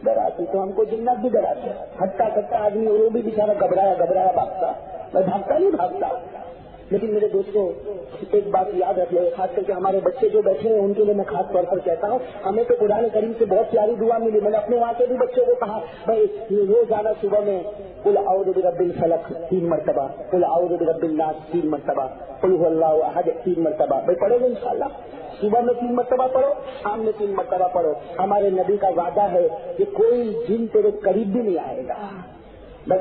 ڈراتی۔ تو ہم کو جنات بھی ڈراتے ہیں، ہٹا کٹا آدمی وہ بھی بیچارہ گھبرایا بھاگتا، میں بھاگتا نہیں بھاگتا، لیکن میرے دوستوں ایک بات یاد رکھ لو، خاص کر کے ہمارے بچے جو بیٹھے ہیں ان کے لیے میں خاص طور پر کہتا ہوں، ہمیں تو قرآن کریم سے بہت پیاری دعا ملی. میں نے اپنے وہاں کے بھی بچوں کو کہا بھائی روز آنا صبح میں قل اعوذ برب الفلق 3 مرتبہ، قل اعوذ برب الناس 3 مرتبہ، قل هو اللہ احد 3 مرتبہ. بھائی پڑھو گے انشاءاللہ؟ صبح میں 3 مرتبہ پڑھو، شام میں 3 مرتبہ پڑھو. ہمارے نبی کا وعدہ ہے کہ کوئی جن تیرے قریب بھی نہیں آئے گا،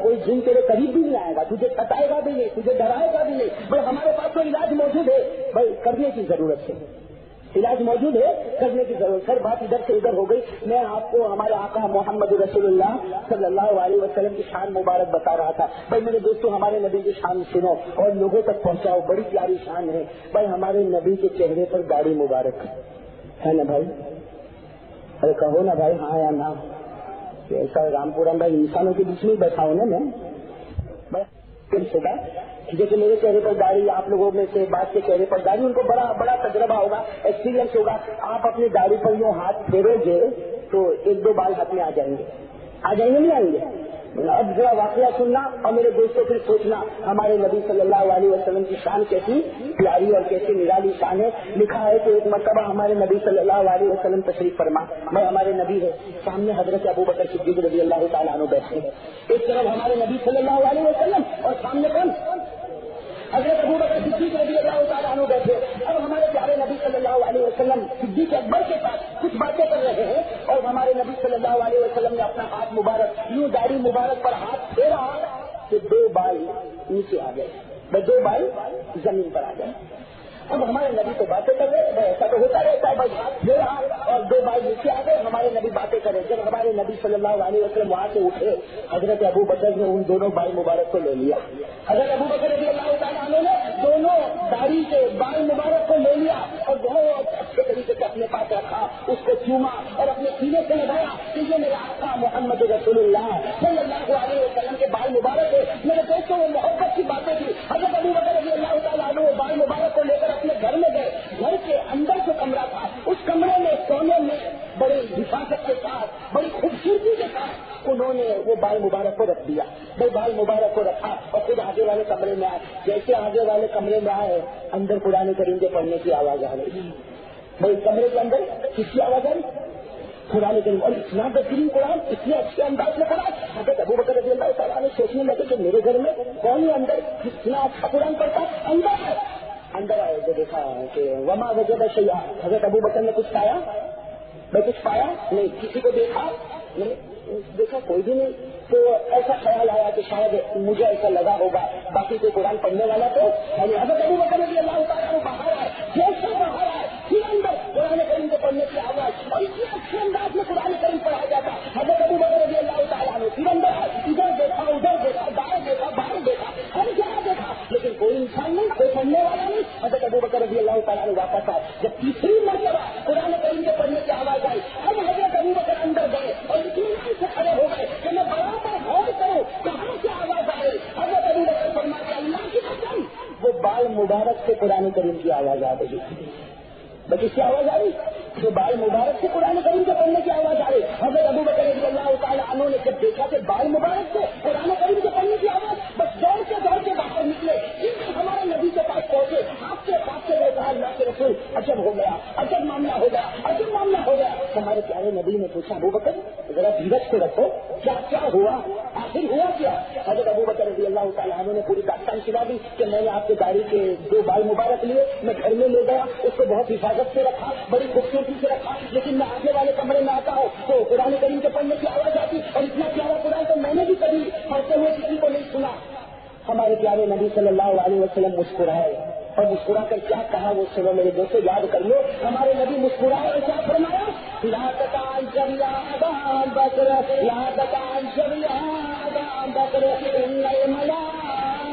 کوئی جن تیرے قریب بھی نہیں آئے گا، تجھے ستائے گا بھی نہیں، تجھے ڈرائے گا بھی نہیں. بھائی ہمارے پاس تو علاج موجود ہے، بھائی کرنے کی ضرورت ہے، علاج موجود ہے، کرنے کی ضرورت. سر بات ادھر سے ادھر ہو گئی. میں آپ کو ہمارے آقا محمد رسول اللہ صلی اللہ علیہ وسلم کی شان مبارک بتا رہا تھا. بھائی میرے دوستوں ہمارے نبی کی شان سنو اور لوگوں تک پہنچاؤ، بڑی پیاری شان ہے. بھائی ہمارے نبی کے چہرے پر داڑھی مبارک ہے نا بھائی؟ ارے کہو نا بھائی ہاں یا نہ. ایسا رامپورم بھائی انسانوں کے بیچ میں بیٹھا ہوں نا میں. جیسے میرے چہرے پر داڑھی، آپ لوگوں میں سے بعض کے چہرے پر داڑھی، ان کو بڑا تجربہ ہوگا، ایکسپیرینس ہوگا. آپ اپنی داڑھی پر یوں ہاتھ پھیرو گے تو 1-2 بال ہاتھ میں آ جائیں گے نہیں آئیں گے؟ اب ذرا واقعہ سننا اور میرے دوستوں پھر سوچنا ہمارے نبی صلی اللہ علیہ وسلم کی شان کیسی پیاری اور کیسی نرالی شان ہے. لکھا ہے کہ ایک مرتبہ ہمارے نبی صلی اللہ علیہ وسلم تشریف فرما، میں ہمارے نبی ہے، سامنے حضرت ابوبکر صدیق رضی اللہ تعالیٰ عنہ بیٹھے ہیں. ایک طرف ہمارے نبی صلی اللہ علیہ وسلم اور سامنے کون؟ حضرت ابوبکر صدیق رضی اللہ تعالیٰ عنہ بیٹھے. اب ہمارے پیارے نبی صلی اللہ علیہ وسلم صدیق اکبر کے ساتھ کچھ باتیں کر رہے ہیں اور ہمارے نبی صلی اللہ علیہ وسلم نے اپنا ہاتھ مبارک یوں داڑھی مبارک پر ہاتھ پھیرا کہ 2 بال نیچے آ گئے، 2 بال زمین پر آ گئے. اب ہمارے نبی تو باتیں کر رہے، ایسا تو ہوتا رہتا ہے، بھائی ہاتھ پھیرا اور 2 بال نیچے آ گئے، ہمارے نبی باتیں کرے. جب ہمارے نبی صلی اللہ علیہ وسلم وہاں سے اٹھے، حضرت ابوبکر نے ان دونوں بال مبارک کو لے لیا. حضرت ابوبکر رضی اللہ تعالیٰ عنہ نے دونوں داڑھی کے بال مبارک کو لے لیا اور بہت اچھے طریقے سے اپنے پاس رکھا، اس کو چوما اور اپنے سینے سے لگایا کہ یہ میرا آقا محمد رسول اللہ صلی اللہ علیہ وسلم کے بال مبارک ہے. میرے دوستوں وہ محبت کی باتیں تھی. حضرت ابوبکر رضی اللہ تعالیٰ عنہ وہ بال مبارک کو لے کر اپنے گھر میں گئے. گھر کے اندر جو کمرہ تھا اس کمرے میں سونے میں بڑی حفاظت کے ساتھ، بڑی خوبصورتی کے ساتھ انہوں نے وہ بال مبارک کو رکھ دیا. وہ بال مبارک کو رکھا اور خود آگے والے کمرے میں آئے. جیسے آگے والے کمرے میں آئے اندر قرآن کریم کے پڑھنے کی آواز آ رہی. بھائی کمرے کے اندر کس کی آواز آئی؟ قرآن کریم. اور اتنا بہترین قرآن، اتنے اچھے انداز میں قرآن. حضرت ابوبکر رضی اللہ تعالیٰ نے سوچنے لگے کہ میرے گھر میں کون ہے اندر اتنا اچھا قرآن پڑھتا؟ اندر آئے تو دیکھا کہ وما وجد شیئا. حضرت ابوبکر نے کچھ پایا؟ میں کچھ پایا نہیں. کسی کو دیکھا نہیں، دیکھا کوئی بھی نہیں. تو ایسا خیال آیا کہ شاید مجھے ایسا لگا ہوگا، باقی کوئی قرآن پڑھنے والا تو حضرت ابوبکر رضی اللہ تعالیٰ باہر آئے. جیسے باہر آئے پھر اندر قرآن کریم کو پڑھنے کی آواز اور اتنے اچھے انداز میں قرآن کریم پڑھا جاتا. حضرت ابوبکر رضی اللہ تعالیٰ نے پھر اندر آئے، ادھر دیکھا ادھر دیکھا، دائیں دیکھا بائیں دیکھا، ہر جگہ دیکھا، لیکن کوئی انسان نہیں، کوئی پڑھنے والا نہیں. حضرت ابوبکر رضی اللہ تعالیٰ نے واپس آئے. جب تیسری مرتبہ قرآن کریم کے پڑھنے کی آواز آئی، اب حضرت ابوبکر اندر گئے اور اتنے سے کھڑے ہو گئے کہ میں برابر غور کروں کہاں سے آواز آ رہی. حضرت ابوبکر فرماتے اللہ کی قسم وہ بال مبارک سے قرآن کریم کی آواز آ رہی. بس اس کی آواز آ رہی جو بال مبارک سے قرآن کریم کے پڑھنے کی آواز آ رہی. حضرت ابوبکر رضی اللہ تعالیٰ عنہ نے جب دیکھا کہ بال مبارک سے قرآن کریم کے پڑھنے کی آواز، بس دوڑ کے باہر نکلے. ہمارے نبی کے پاس پہنچے، آپ کے پاس سے کہا اللہ کے رسول عجب ہو گیا، عجب معاملہ ہو گیا، عجب معاملہ ہو گیا. ہمارے پیارے نبی نے پوچھا ابوبکر ذرا دھیرج سے رکھو، کیا ہوا، آخر ہوا کیا؟ حضرت ابوبکر رضی اللہ تعالیٰ عنہ نے پوری داستان سنا دی کہ میں نے آپ کے داڑھی کے 2 بال مبارک لیے، میں گھر میں لے گیا، اس کو بہت حفاظت سے رکھا، بڑی خوبصورتی سے رکھا، لیکن میں آگے والے کمرے میں آتا ہوں تو قرآن کریم کے پڑھنے کی آواز آتی اور اتنا پیارا قرآن تو میں نے بھی کبھی پڑھتے ہوئے کسی کو نہیں سنا. ہمارے پیارے نبی صلی اللہ علیہ وسلم مسکرائے اور مسکرا کر کیا کہا وہ سنو میرے دوستوں، یاد کر لو. ہمارے نبی مسکرائے اور کیا فرمایا؟ لا تکان جب یا ابا بکر، لا تکان جب یا ابا بکر ان الملائکہ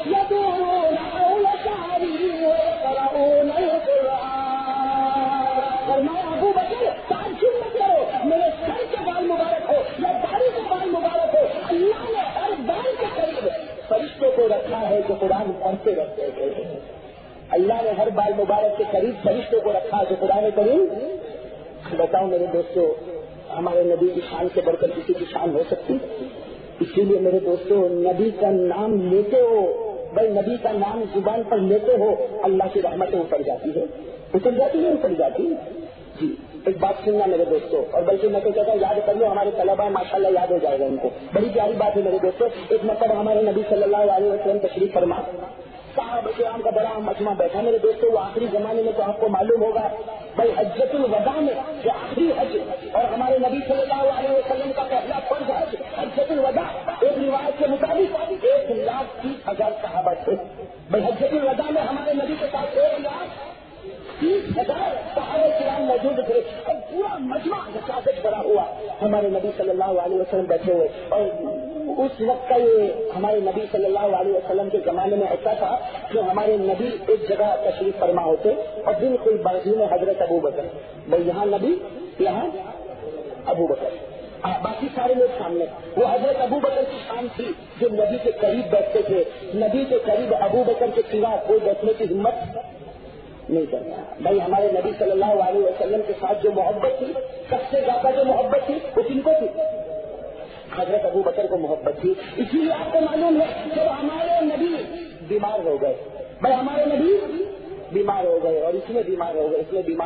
یدعون حول ظہری ویقرؤون القرآن. فرمایا ابو بکر تعجب مت کرو، میرے سر کے بال مبارک ہو یا داڑھی کے بال مبارک ہو، اللہ نے ہر بال کے قریب فرشتوں کو رکھا ہے جو قرآن پڑھتے رہتے ہیں. اللہ نے ہر بال مبارک کے قریب فرشتوں کو رکھا جو قرآن کریم. بتاؤ میرے دوستوں ہمارے نبی کی شان سے بڑھ کر کسی کی شان ہو سکتی؟ اسی لیے میرے دوستوں نبی کا نام لیتے ہو بھائی نبی کا نام زبان پر لیتے ہو اللہ کی رحمتیں اتر جاتی ہے، اتر جاتی ہے، اتر جاتی ہے. جی ایک بات سننا میرے دوستوں، اور بلکہ میں تو کہتا ہوں یاد کر لو، ہمارے طلبا ماشاءاللہ یاد ہو جائے گا ان کو. بڑی پیاری بات ہے میرے دوستوں. ایک مرتبہ ہمارے نبی صلی اللہ علیہ وسلم تشریف فرما، صحابہ کرام کا بڑا مجمع بیٹھا. میرے دوستوں وہ آخری زمانے میں تو آپ کو معلوم ہوگا بھائی حجۃ الوداع میں جو آخری حج اور ہمارے نبی صلی اللہ علیہ وسلم کا پہلا فرض حج حجۃ الوداع، ایک روایت کے مطابق 1,30,000 صحابہ تھے. بھائی حجۃ الوداع میں ہمارے نبی کے ساتھ 1,30,000 صحابہ کرام موجود تھے اور پورا مجمع حفاظت بنا ہوا ہمارے نبی صلی اللہ علیہ وسلم بیٹھے ہوئے. اور اس وقت کا یہ ہمارے نبی صلی اللہ علیہ وسلم کے زمانے میں ایسا تھا کہ ہمارے نبی ایک جگہ تشریف فرما ہوتے اور بالکل بازو میں حضرت ابو بکر. بھائی یہاں نبی، یہاں ابو بکر، باقی سارے لوگ سامنے. وہ حضرت ابو بکر کی شان تھی جو نبی کے قریب بیٹھتے تھے. نبی کے قریب ابو بکر کے سوا کوئی بیٹھنے کی ہمت نہیں کرتا. بھائی ہمارے نبی صلی اللہ علیہ وسلم کے ساتھ جو محبت تھی، سب سے زیادہ جو محبت تھی وہ کن کو تھی؟ حضرت ابو بکر کو محبت تھی. اسی لیے آپ کو معلوم ہے جب ہمارے نبی بیمار ہو گئے، بھائی ہمارے نبی بیمار ہو گئے اور اس میں بیمار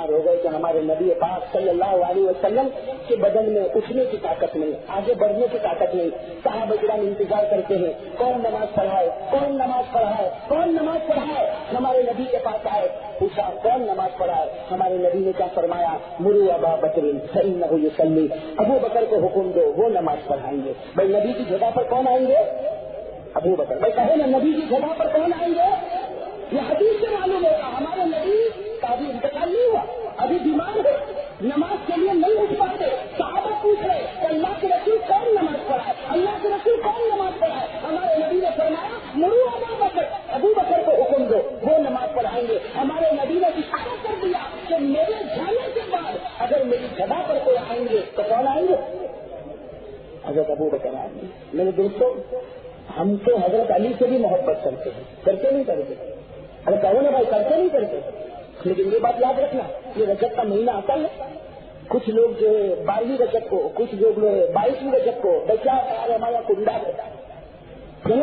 ہو گئے کہ ہمارے نبی پاک صلی اللہ علیہ وسلم کے بدن میں اٹھنے کی طاقت نہیں، آگے بڑھنے کی طاقت نہیں. صحابہ کرام انتظار کرتے ہیں کون نماز پڑھائے. ہمارے نبی کے پاس آئے، پوچھا کون نماز پڑھائے. ہمارے نبی نے کیا فرمایا؟ مرو ابا بکر فإنہ یصلی، ابو بکر کو حکم دو وہ نماز پڑھائیں گے. بھائی نبی کی جگہ پر کون آئیں گے؟ ابو بکر. بھائی کہے نا نبی کی جگہ پر کون آئیں گے؟ یہ حدیث سے معلوم ہوگا ہمارے نبی کا ابھی انتقال نہیں ہوا، ابھی بیمار ہے، نماز کے لیے نہیں اٹھ پاتے. صحابہ پوچھ رہے کہ اللہ کے رسول کون نماز پڑھائے، اللہ کے رسول کون نماز پڑھائے. ہمارے نبی نے فرمایا مرو ابا بکر، ابو بکر کو حکم دو وہ نماز پڑھائیں گے. ہمارے نبی نے اشارہ کر دیا کہ میرے جانے کے بعد اگر میری جگہ پر کوئی آئیں گے تو کون آئیں گے؟ حضرت ابو بکر آئیں گے. میرے دوستوں ہم تو حضرت علی سے بھی محبت کرتے ہیں، کرتے نہیں کرتے؟ ارے کہو نا بھائی کرتے نہیں کرتے. لیکن یہ بات یاد رکھنا، یہ رجب کا مہینہ آتا ہے، کچھ لوگ جو 12ویں رجب کو، کچھ لوگ 22ویں رجب کو بچہ ہمارا کنڈا کرتا ہے،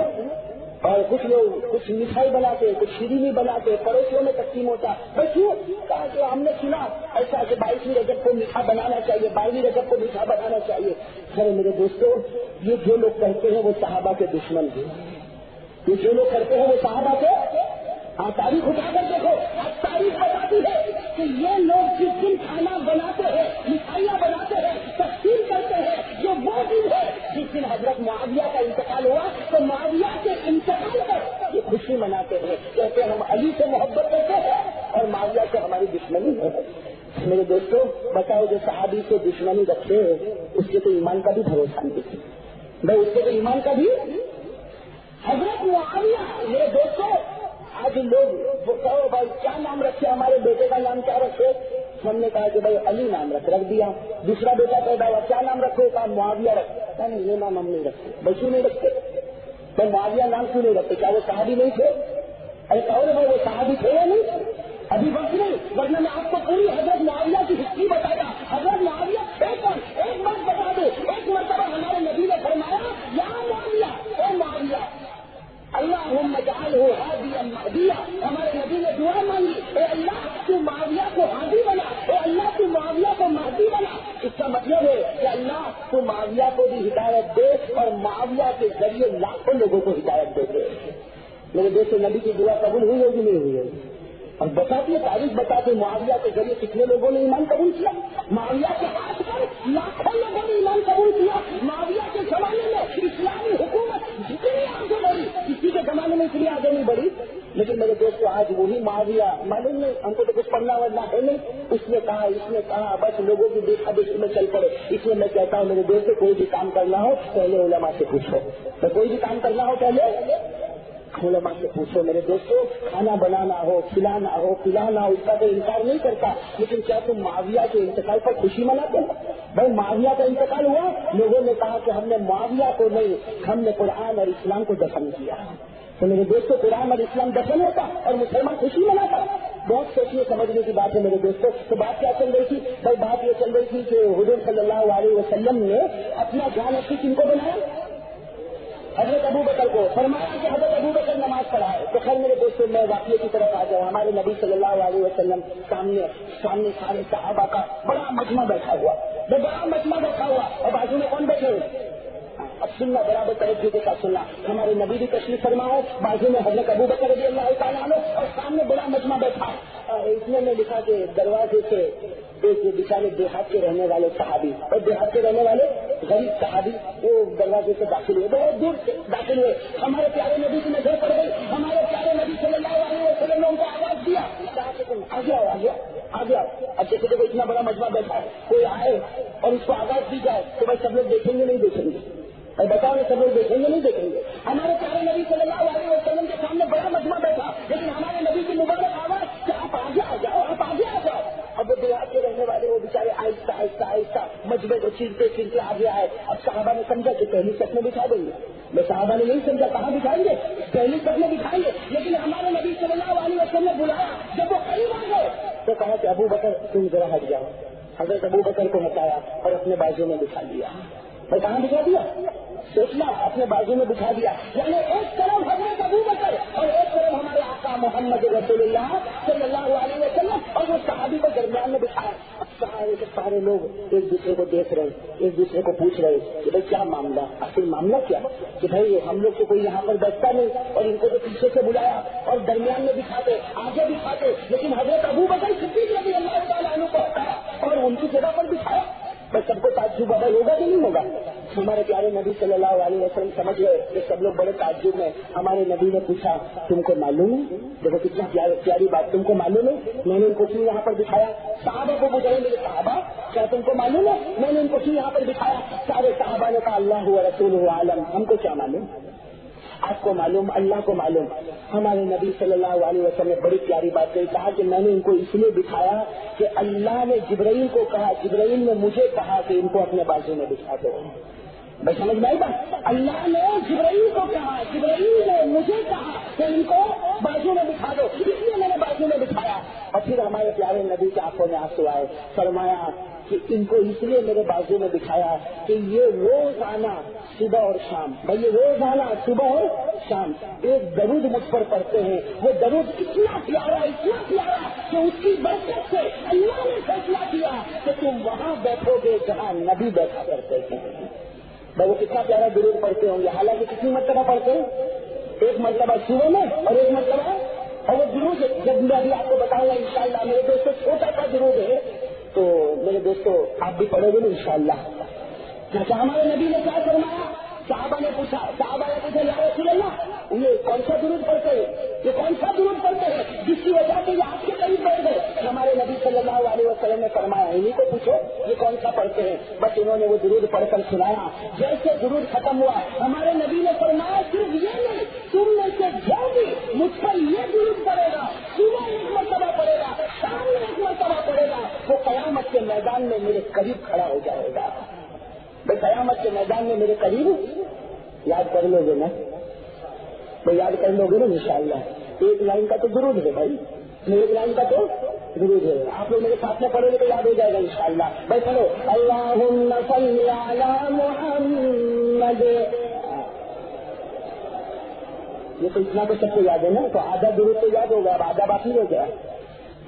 اور کچھ لوگ کچھ مٹھائی بناتے، کچھ شیرینی بناتے، پڑوسیوں میں تقسیم ہوتا. بھائی کیوں؟ کہا کہ ہم نے سنا ایسا کہ 22ویں رجب کو میٹھا بنانا چاہیے، 12ویں رجب کو میٹھا بنانا چاہیے. سر میرے دوستوں یہ جو لوگ کہتے ہیں وہ صحابہ کے دشمن ہیں. یہ جو لوگ کرتے ہیں وہ صحابہ کے، تاریخ اٹھا کر دیکھو، تاریخ بتاتی ہے کہ یہ لوگ جس دن کھانا بناتے ہیں، مٹھائیاں بناتے ہیں، تقسیم کرتے ہیں، یہ وہ دن ہے جس دن حضرت معاویہ کا انتقال ہوا تو معاویہ کے انتقال پر یہ خوشی مناتے ہیں. کہتے ہیں ہم علی سے محبت کرتے ہیں اور معاویہ سے ہماری دشمنی ہے. میرے دوستوں بتاؤ جو صحابی سے دشمنی رکھتے ہیں اس کے تو ایمان کا بھی بھروسہ نہیں. بھائی اس کے تو ایمان کا بھی. حضرت معاویہ میرے دوستوں آج لوگ وہ کہو بھائی کیا نام رکھے، ہمارے بیٹے کا نام کیا رکھے؟ ہم نے کہا کہ بھائی علی نام رکھ دیا. دوسرا بیٹا پیدا ہوا کیا نام رکھو؟ کہا معاویہ رکھا. نہیں یہ نام ہم نہیں رکھتے. بھائی کیوں نہیں رکھتے؟ تو معاویہ نام کیوں نہیں رکھتے؟ کیا وہ صحابی نہیں تھے؟ ارے کہو نا بھائی وہ صحابی تھے یا نہیں؟ ابھی وقت نہیں، ورنہ میں آپ کو پوری حضرت معاویہ کی ہسٹری بتایا. حضرت معاویہ ایک بات بتا دو، ایک مرتبہ ہمارے نبی نے فرمایا یا معاویہ، اے معاویہ اللہم اجعلہ ہادیا مہدیا. ہمارے نبی نے دعا مانگی اے اللہ تو معاویہ کو ہادی بنا، اے اللہ تو معاویہ کو مہدی بنا. اس کا مطلب ہے کہ اللہ تو معاویہ کو بھی ہدایت دے اور معاویہ کے ذریعے لاکھوں لوگوں کو ہدایت دے. میرے دوست نبی کی دعا قبول ہوئی ہوگی نہیں ہوئی ہوگی؟ اور بتاتی ہے تاریخ بتاتے معاویہ کے ذریعے کتنے لوگوں نے ایمان قبول کیا. معاویہ کے ہاتھ پر لاکھوں لوگوں نے ایمان قبول کیا. معاویہ کے زمانے میں اسلامی حکومت جتنی آگے بڑھی کسی کے زمانے میں اتنی آگے نہیں بڑھی. لیکن میرے دوستوں آج وہی معاویہ معلوم نہیں، ہم کو تو کچھ پڑھنا ورنہ ہے نہیں. اس نے کہا بس لوگوں کی دیکھا دیکھی میں چل پڑے. اس لیے میں کہتا ہوں میرے دوست کوئی بھی کام کرنا ہو پہلے علماء سے پوچھو. تو کوئی بھی کام کرنا ہو پہلے علماء سے پوچھو. میرے دوستوں کھانا بنانا ہو، کھلانا ہو، پلانا ہو، اس کا تو انکار نہیں کرتا. لیکن کیا تم معاویہ کے انتقال پر خوشی مناتے ہو؟ بھائی معاویہ کا انتقال ہوا، لوگوں نے کہا کہ ہم نے معاویہ کو نہیں، ہم نے قرآن اور اسلام کو دفن کیا. تو میرے دوستوں قرآن اور اسلام دفن ہوتا اور مسلمان خوشی مناتا. بہت سوچنے سمجھنے کی بات ہے میرے دوستوں. تو بات کیا چل رہی تھی؟ بھائی بات یہ چل رہی تھی کہ حضور صلی اللہ علیہ وسلم نے اپنا جان اپنی کن کو بنایا؟ حضرت ابو بکر کو فرمایا کہ حضرت ابو بکر نماز پڑھائے. تو خیر میرے دوستوں میں واقعے کی طرف آ جاؤں. ہمارے نبی صلی اللہ علیہ وسلم سامنے سارے صحابہ کا بڑا مجمع بیٹھا ہوا اور بازو میں کون بیٹھے ہوئے؟ اب سننا برابر توجہ کے ساتھ سننا. ہمارے نبی بھی تشریف فرما ہے, بازو میں حضرت ابو بکر رضی اللہ تعالیٰ عنہ اور سامنے بڑا مجمع بیٹھا. اس میں لکھا کہ دروازے سے ایک بیچارے دیہات کے رہنے والے صحابی اور دیہات کے رہنے والے غریب صحابی وہ دروازے سے داخل ہوئے, بہت دور سے داخل ہوئے. ہمارے پیارے نبی کی نظر پڑ گئی. ہمارے پیارے نبی صلی اللہ علیہ وسلم نے ان کو آواز دیا, آ گیا. اب جیسے دیکھو اتنا بڑا مجمع بیٹھا ہے, کوئی آئے اور اس کو آواز دی جائے تو بھائی سب لوگ دیکھیں گے نہیں دیکھیں گے؟ اور بتاؤ سب لوگ دیکھیں گے نہیں دیکھیں گے؟ ہمارے پیارے نبی صلی اللہ علیہ وسلم کے سامنے بڑا مجمع بیٹھا, لیکن ہمارے نبی کی مبارک آواز کہ آپ آگے آ جاؤ, آپ آگے آ جاؤ. اب وہ دیہات کے رہنے والے وہ بیچارے آہستہ آہستہ آہستہ مجمع کو چیرتے آگے آئے. اب صحابہ نے سمجھا کہ پہلی صف میں بٹھا دیں گے. صحابہ نے نہیں سمجھا کہاں بٹھائیں گے, پہلی صف میں بٹھائیں گے. لیکن ہمارے نبی صلی اللہ علیہ وسلم نے بلایا. جب وہ قریب آ گئے تو کہا کہ ابو بکر تم ذرا ہٹ جاؤ. حضرت ابو بکر کو ہٹایا اور اپنے بازو میں بٹھا دیا. میں کہاں بٹھا دیا؟ سوچنا, اپنے بازو میں بٹھا دیا. یعنی ایک طرف حضرت ابو بکر اور ایک طرف ہمارے آقا محمد رسول اللہ صلی اللہ علیہ وسلم اور وہ صحابی کو درمیان میں بٹھایا. سارے لوگ ایک دوسرے کو دیکھ رہے, ایک دوسرے کو پوچھ رہے کہ بھائی کیا معاملہ, اصل معاملہ کیا کہ بھائی ہم لوگ تو کوئی یہاں پر بیٹھتا نہیں اور ان کو تو پیچھے سے بلایا اور درمیان میں بٹھاتے, آگے بٹھاتے, لیکن حضرت ابو بکر صدیق رضی اللہ تعالیٰ عنہ کو ہٹایا اور ان کی جگہ پر بٹھایا. بس سب کو تعجب بھائی ہوگا کہ نہیں ہوگا؟ ہمارے پیارے نبی صلی اللہ علیہ وسلم سمجھ گئے کہ سب لوگ بڑے تعجب میں. ہمارے نبی نے پوچھا تم کو معلوم ہے, دیکھو کتنا پیاری بات, تم کو معلوم ہے میں نے ان کو کیوں یہاں پر بٹھایا؟ صحابہ کو پوچھا میرے صحابہ کیا تم کو معلوم ہے میں نے ان کو کیوں یہاں پر بٹھایا؟ سارے صحابہ نے کہا اللہ و رسولہ عالم, ہم کو کیا معلوم, آپ کو معلوم, اللہ کو معلوم. ہمارے نبی صلی اللہ علیہ وسلم نے بڑی پیاری بات کہی, کہا کہ میں نے ان کو اس لیے بٹھایا کہ اللہ نے جبرائیل کو کہا, جبرائیل نے مجھے کہا کہ ان کو اپنے بازو میں بٹھا دو. بھائی سمجھ میں آئی بات؟ اللہ نے جبرائیل کو کہا, جبرائیل نے مجھے کہا کہ ان کو بازو میں بٹھا دو, اس لیے میں نے بازو میں بٹھایا. اور پھر ہمارے پیارے نبی کی آنکھوں میں آنسو آئے. فرمایا کہ ان کو اس لیے میرے بازو میں بٹھایا کہ یہ روزانہ صبح اور شام, بھائی یہ روزانہ صبح اور شام ایک درود مجھ پر پڑھتے ہیں. وہ درود اتنا پیارا کہ اس کی برکت سے اللہ نے فیصلہ کیا کہ تم وہاں بیٹھو گے جہاں نبی بیٹھا کرتے ہیں. بھائی وہ کتنا پیارا درود پڑھتے ہوں گے, حالانکہ کتنی مرتبہ پڑھتے ہیں؟ ایک مرتبہ صبح میں اور ایک مرتبہ, اور وہ درود جب میں ابھی آپ کو بتاؤں گا انشاءاللہ. میرے دوستوں چھوٹا سا درود ہے تو میرے دوستوں آپ بھی پڑھو گے نا انشاءاللہ. کیا ہمارے نبی نے کیا فرمایا؟ صحابہ نے پوچھا یا رسول اللہ یہ کون سا درود پڑھتے ہیں, یہ کون سا درود پڑھتے ہیں جس کی وجہ سے یہ آپ کے قریب بیٹھ گئے؟ ہمارے نبی صلی اللہ علیہ وسلم نے فرمایا انہیں کو پوچھو یہ کون سا پڑھتے ہیں. بس انہوں نے وہ درود پڑھ کر سنایا. جیسے درود ختم ہوا ہمارے نبی نے فرمایا صرف یہ نہیں, تم میں سے جو بھی مجھ پر یہ درود پڑے گا, صبح ایک مرتبہ پڑے گا, شام میں ایک مرتبہ پڑے گا, وہ قیامت کے میدان میں میرے قریب کھڑا ہو جائے گا. بھائی قیامت کے میدان میں میرے قریب یاد کر لو گے نا, تو یاد کر لو گے نا انشاءاللہ. ایک لائن کا تو درود ہے بھائی, ایک لائن کا تو درود ہے. آپ لوگ میرے ساتھ میں پڑھو گے تو یاد ہو جائے گا انشاءاللہ. بھائی پڑھو اللہم صلی علی محمد. یہ تو اتنا تو سب کو یاد ہے نا, تو آدھا درود تو یاد ہوگا, اب آدھا باقی ہو گیا.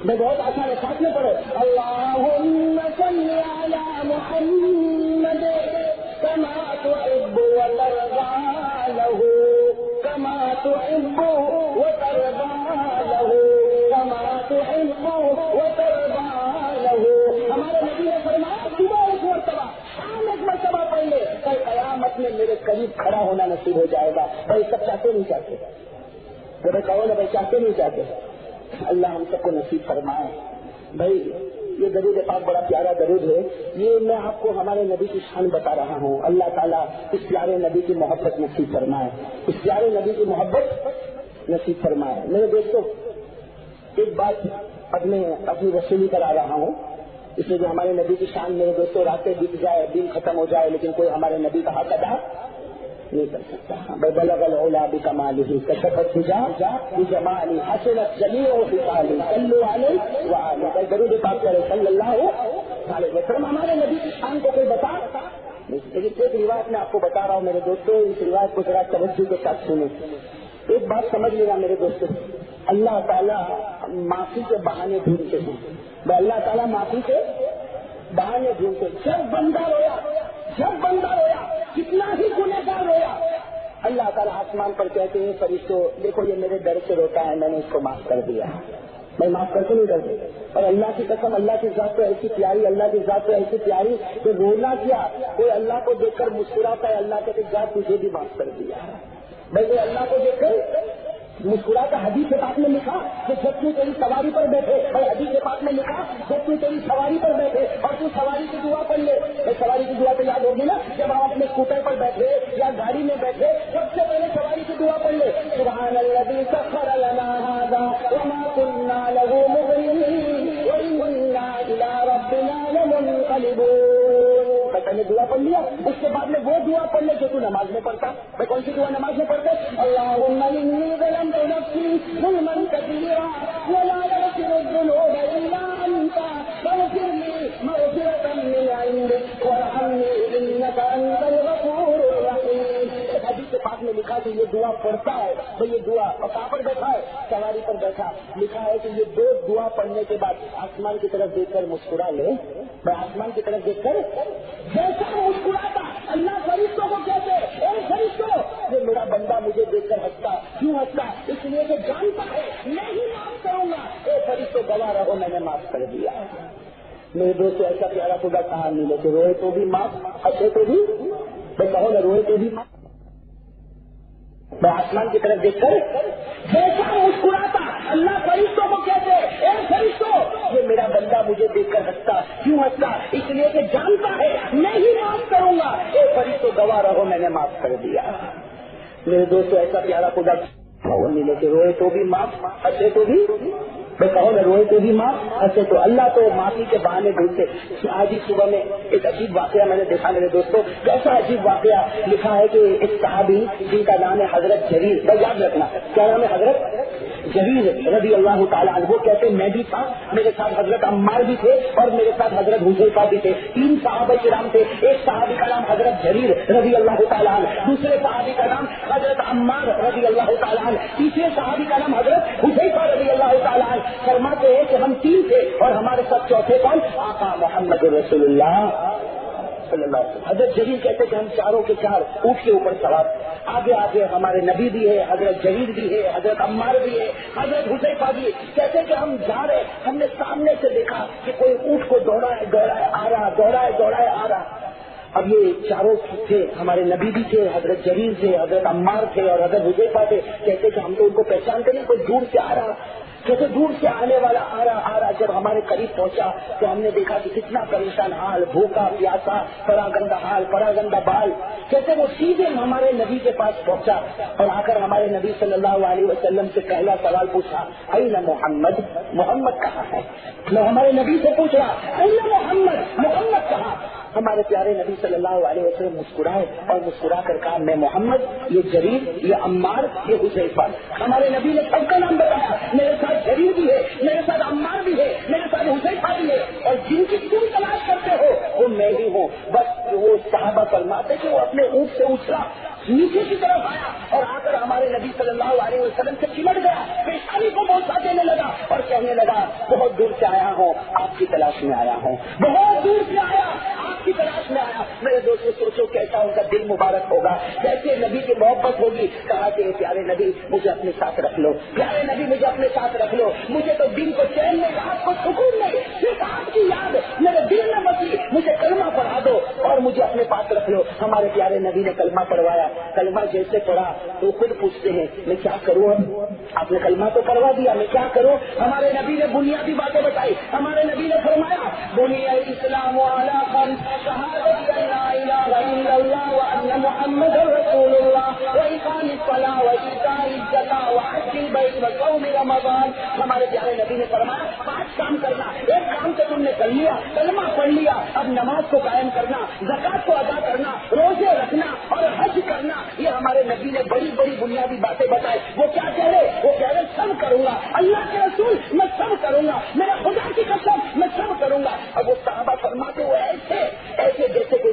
میں بہت آسان ہے, ساتھ میں پڑھو اللہم صلی علی محمد کما تحب وترضى له, کما تحب وترضى له, کما تحب وترضى له. ہمارے نبی نے فرمایا صبح ایک مرتبہ, شام ایک مرتبہ پڑھ لے, کل قیامت میں میرے قریب کھڑا ہونا نصیب ہو جائے گا. بھائی سب چاہتے نہیں چاہتے؟ بھائی کہو نا, بھائی چاہتے نہیں چاہتے؟ اللہ ہم سب کو نصیب فرمائے. بھائی یہ درود پاک بڑا پیارا درود ہے. یہ میں آپ کو ہمارے نبی کی شان بتا رہا ہوں. اللہ تعالیٰ اس پیارے نبی کی محبت نصیب فرمائے, اس پیارے نبی کی محبت نصیب فرمائے. میرے دوستوں ایک بات اب میں اپنی وصولی کرا رہا ہوں, اس لیے جو ہمارے نبی کی شان میرے دوستوں راتیں بیت جائے, دن ختم ہو جائے, لیکن کوئی ہمارے نبی کا حق ادا نہیں کر سکتا. بلغ العلا بکمالہ کشفت حجاب بجمالہ حسنت جمیع خصالہ صلوا علیہ وآلہ. درود پاک کرے صلی اللہ علیہ وسلم. ہمارے نبی کی شان کو کوئی بتا لیکن ایک روایت میں آپ کو بتا رہا ہوں میرے دوستوں، اس روایت کو ذرا توجہ کے ساتھ سنیں. ایک بات سمجھ لینا میرے دوستوں، اللہ تعالیٰ معافی کے بہانے ڈھونڈتے ہیں. اللہ تعالیٰ معافی کے بہانے ڈھونڈتے. جب بندہ رویا کتنا ہی گنہگار رویا، اللہ تعالیٰ آسمان پر کہتے ہیں فرشتوں دیکھو یہ میرے ڈر سے روتا ہے، میں نے اس کو معاف کر دیا. میں معاف کرتے نہیں کرتے. اور اللہ کی قسم، اللہ کی ذات تو ایسی پیاری، اللہ کی ذات تو ایسی پیاری کہ رونا کیا، کوئی اللہ کو دیکھ کر مسکراتا ہے، اللہ کہتے جا تجھے بھی معاف کر دیا. بھائی کوئی اللہ کو دیکھ کر مسکراتا. حدیث کے پاس میں لکھا کہ جب تو تیری سواری پر بیٹھے، اور حدیث کے پاس میں لکھا جب تو تیری سواری پر بیٹھے اور تو سواری کی دعا پڑھ لے. سواری کی دعا تو یاد ہوگی نا، جب ہم اپنے اسکوٹر پر بیٹھے یا گاڑی میں بیٹھے سب سے پہلے سواری کی دعا پڑھ لے، سبحان الذی سخر لنا ھذا وما كنا له مقرنین وإنا إلی ربنا لمنقلبون. پہلے دعا پڑھ لیا، اس کے بعد میں وہ دعا پڑھ لے جو تو نماز میں پڑھتا. میں کون سی دعا نماز میں پڑھتے؟ اللہم انی ظلمت نفسی ظلما کثیرا ولا یغفر الذنوب الا انت فاغفر لی مغفرۃ من عندک وارحمنی انک انت الغفور الرحیم. حدیث کے پاس میں لکھا کہ یہ دعا پڑھتا ہے تو یہ دعا کہاں پر بیٹھا ہے؟ سواری پر بیٹھا. لکھا ہے کہ یہ دو دعا پڑھنے کے بعد آسمان کی طرف دیکھ کر مسکرا لے. میں آسمان کی طرف دیکھ کر جیسا مسکراتا اللہ فرشتوں کو کہتے اے فرشتوں یہ میرا بندہ مجھے دیکھ کر ہنستا. کیوں ہنستا؟ اس لیے کہ جانتا ہے میں ہی معاف کروں گا. اے فرشتوں گواہ رہو میں نے معاف کر دیا. میرے دوست ایسا پیارا خدا کہاں ملے کہ روئے تو بھی معاف، ہنسے تو بھی. میں کہوں نا روئے تو بھی معاف. میں آسمان کی طرف دیکھ کر جیسا مسکراتا اللہ فرشتوں کو کہتے اے فرشتوں یہ میرا بندہ مجھے دیکھ کر ہنستا. کیوں ہنستا؟ اس لیے کہ جانتا ہے میں ہی معاف کروں گا. اے فرشتوں گواہ رہو میں نے معاف کر دیا. میرے دوستوں ایسا پیارا خدا ملے کہ روئے تو بھی معاف، ہنسے تو بھی. میں کہوں نا روئے تو بھی معاف، ہنسے تو. اللہ تو معافی کے بہانے ڈھونڈتے. آج ہی صبح میں ایک عجیب واقعہ میں نے دیکھا میرے دوستوں. کیسا عجیب واقعہ لکھا ہے کہ ایک صحابی جن کا نام ہے حضرت جریر. بھائی یاد رکھنا کیا نام ہے؟ حضرت جریر رضی اللہ تعالیٰ عنہ. وہ کہتے میں بھی تھا، میرے ساتھ حضرت عمار بھی تھے اور میرے ساتھ حضرت حذیفہ بھی تھے. 3 صحابہ کرام تھے. ایک صحابی کا نام حضرت جریر رضی اللہ تعالیٰ عنہ، دوسرے صحابی کا نام حضرت عمار رضی اللہ تعالیٰ عنہ، تیسرے صحابی کا نام حضرت حذیفہ رضی اللہ تعالیٰ عنہ. فرماتے ہیں کہ ہم 3 تھے اور ہمارے ساتھ چوتھے کون؟ آقا محمد رسول اللہ صلی اللہ علیہ وسلم. حضرت جریر کہتے کہ ہم چاروں کے چار اونٹ کے اوپر سوار. آگے آگے ہمارے نبی بھی ہے، حضرت جریر بھی ہے، حضرت عمار بھی ہے، حضرت حذیفہ بھی ہے. کہتے کہ ہم جا رہے، ہم نے سامنے سے دیکھا کہ کوئی اونٹ کو دوڑائے آ رہا، دوڑائے آ رہا. اب یہ چاروں تھے، ہمارے نبی بھی تھے، حضرت جریر تھے، حضرت عمار تھے اور حضرت حذیفہ تھے. کہتے کہ ہم تو ان کو پہچانتے نہیں، کوئی دور سے آ رہا. کہتے دور سے آنے والا آ رہا. جب ہمارے قریب پہنچا تو ہم نے دیکھا کہ کتنا پریشان حال، بھوکا پیاسا، پراگندہ حال، پراگندہ بال. کہتے وہ سیدھے ہمارے نبی کے پاس پہنچا اور آ کر ہمارے نبی صلی اللہ علیہ وسلم سے پہلا سوال پوچھا این محمد، محمد کہاں ہے؟ میں ہمارے نبی سے پوچھ رہا این محمد، محمد کہاں؟ ہمارے پیارے نبی صلی اللہ علیہ وسلم مسکرائے اور مسکرا کر کہا میں محمد، یہ جریر، یہ عمار، یہ حذیفہ. ہمارے نبی نے سب کا نام بتایا. میرے ساتھ جریر بھی ہے، میرے ساتھ عمار بھی ہے، میرے ساتھ حذیفہ بھی ہے، اور جن کی تم تلاش کرتے ہو وہ میں ہی ہوں. بس وہ صحابہ فرماتے کہ وہ اپنے اونٹ سے اچھلا نیچے کی طرف آیا اور آ کر ہمارے نبی صلی اللہ علیہ وسلم سے چمٹ گیا، پیشانی کو بوسہ دینے لگا اور کہنے لگا بہت دور سے آیا ہوں، آپ کی تلاش میں آیا ہوں، بہت دور سے آیا، آپ کی تلاش میں آیا. میرے دوستوں سوچو کیسا ان کا دل مبارک ہوگا، کیسے نبی کی محبت ہوگی. کہا کہ پیارے نبی مجھے اپنے ساتھ رکھ لو، پیارے نبی مجھے اپنے ساتھ رکھ لو. مجھے تو دن کو چین میں، رات کو سکون میں، صرف آپ کی یاد میرے دل میں بسی. مجھے کلمہ پڑھا دو اور مجھے اپنے پاس رکھ لو. ہمارے پیارے نبی نے کلمہ پڑھوایا. کلمہ جیسے پڑھا تو خود پوچھتے ہیں میں کیا کروں؟ آپ نے کلمہ تو پڑھوا دیا، میں کیا کروں؟ ہمارے نبی نے بنیادی باتیں بتائی. ہمارے نبی نے فرمایا بنی الاسلام علی خمس شہادت ان لا الہ الا اللہ وان محمد رسول اللہ واقام الصلاۃ وایتاء الزکاۃ وحج البیت وصوم رمضان. ہمارے پیارے نبی نے فرمایا 5 کام کرنا. ایک کام تو تم نے کر لیا، کلمہ پڑھ لیا، اب نماز کو قائم کرنا، زکات کو ادا کرنا، روزے رکھنا اور حج کرنا. یہ ہمارے نبی نے بڑی بڑی بنیادی باتیں بتائی. وہ کیا کہہ رہے؟ وہ کہہ رہے سب کروں گا، اللہ کے رسول میں سب کروں گا، میرے خدا کی قسم میں سب کروں گا. اب وہ صحابہ فرماتے وہ ایسے جیسے کوئی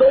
2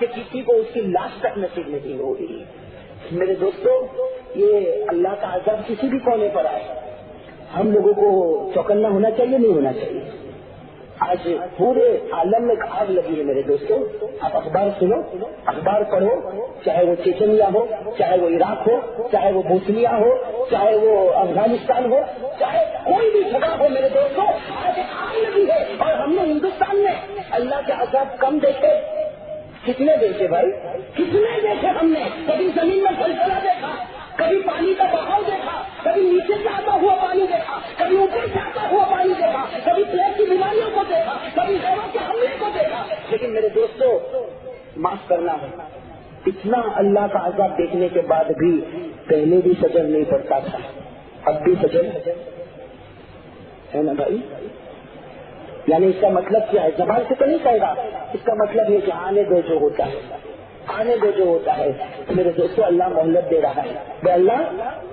کہ کسی کو اس کی لاش تک نصیب نہیں ہوگی. میرے دوستوں یہ اللہ کا عذاب کسی بھی کونے پر آئے ہم لوگوں کو چوکنا ہونا چاہیے نہیں ہونا چاہیے. آج پورے عالم میں آگ لگی ہے میرے دوستوں. آپ اخبار سنو, اخبار پڑھو, چاہے وہ چیچنیا ہو, چاہے وہ عراق ہو, چاہے وہ بوسنیا ہو, چاہے وہ افغانستان ہو, چاہے کوئی بھی جگہ ہو میرے دوستوں, آج آگ لگی ہے. اور ہم نے ہندوستان میں اللہ کے عذاب کم دیکھے, کتنے دیکھے بھائی, کتنے دیکھے ہم نے. کبھی زمین میں زلزلہ دیکھا, کبھی پانی کا بہاؤ دیکھا, کبھی نیچے سے آتا ہوا پانی دیکھا, کبھی اوپر سے آتا ہوا پانی دیکھا, کبھی پیٹ کی بیماریوں کو دیکھا, کبھی زہروں کے حملے کو دیکھا. لیکن میرے دوستوں معاف کرنا ہے, اتنا اللہ کا عذاب دیکھنے کے بعد بھی پہلے بھی سجر نہیں پڑتا تھا, اب بھی سجر ہے نا بھائی. یعنی اس کا مطلب کیا ہے؟ زبان سے تو نہیں کہے گا, اس کا مطلب یہ کہ آنے دو جو ہوتا ہے, آنے دو جو ہوتا ہے. میرے دوستوں اللہ مہلت دے رہا ہے, بے اللہ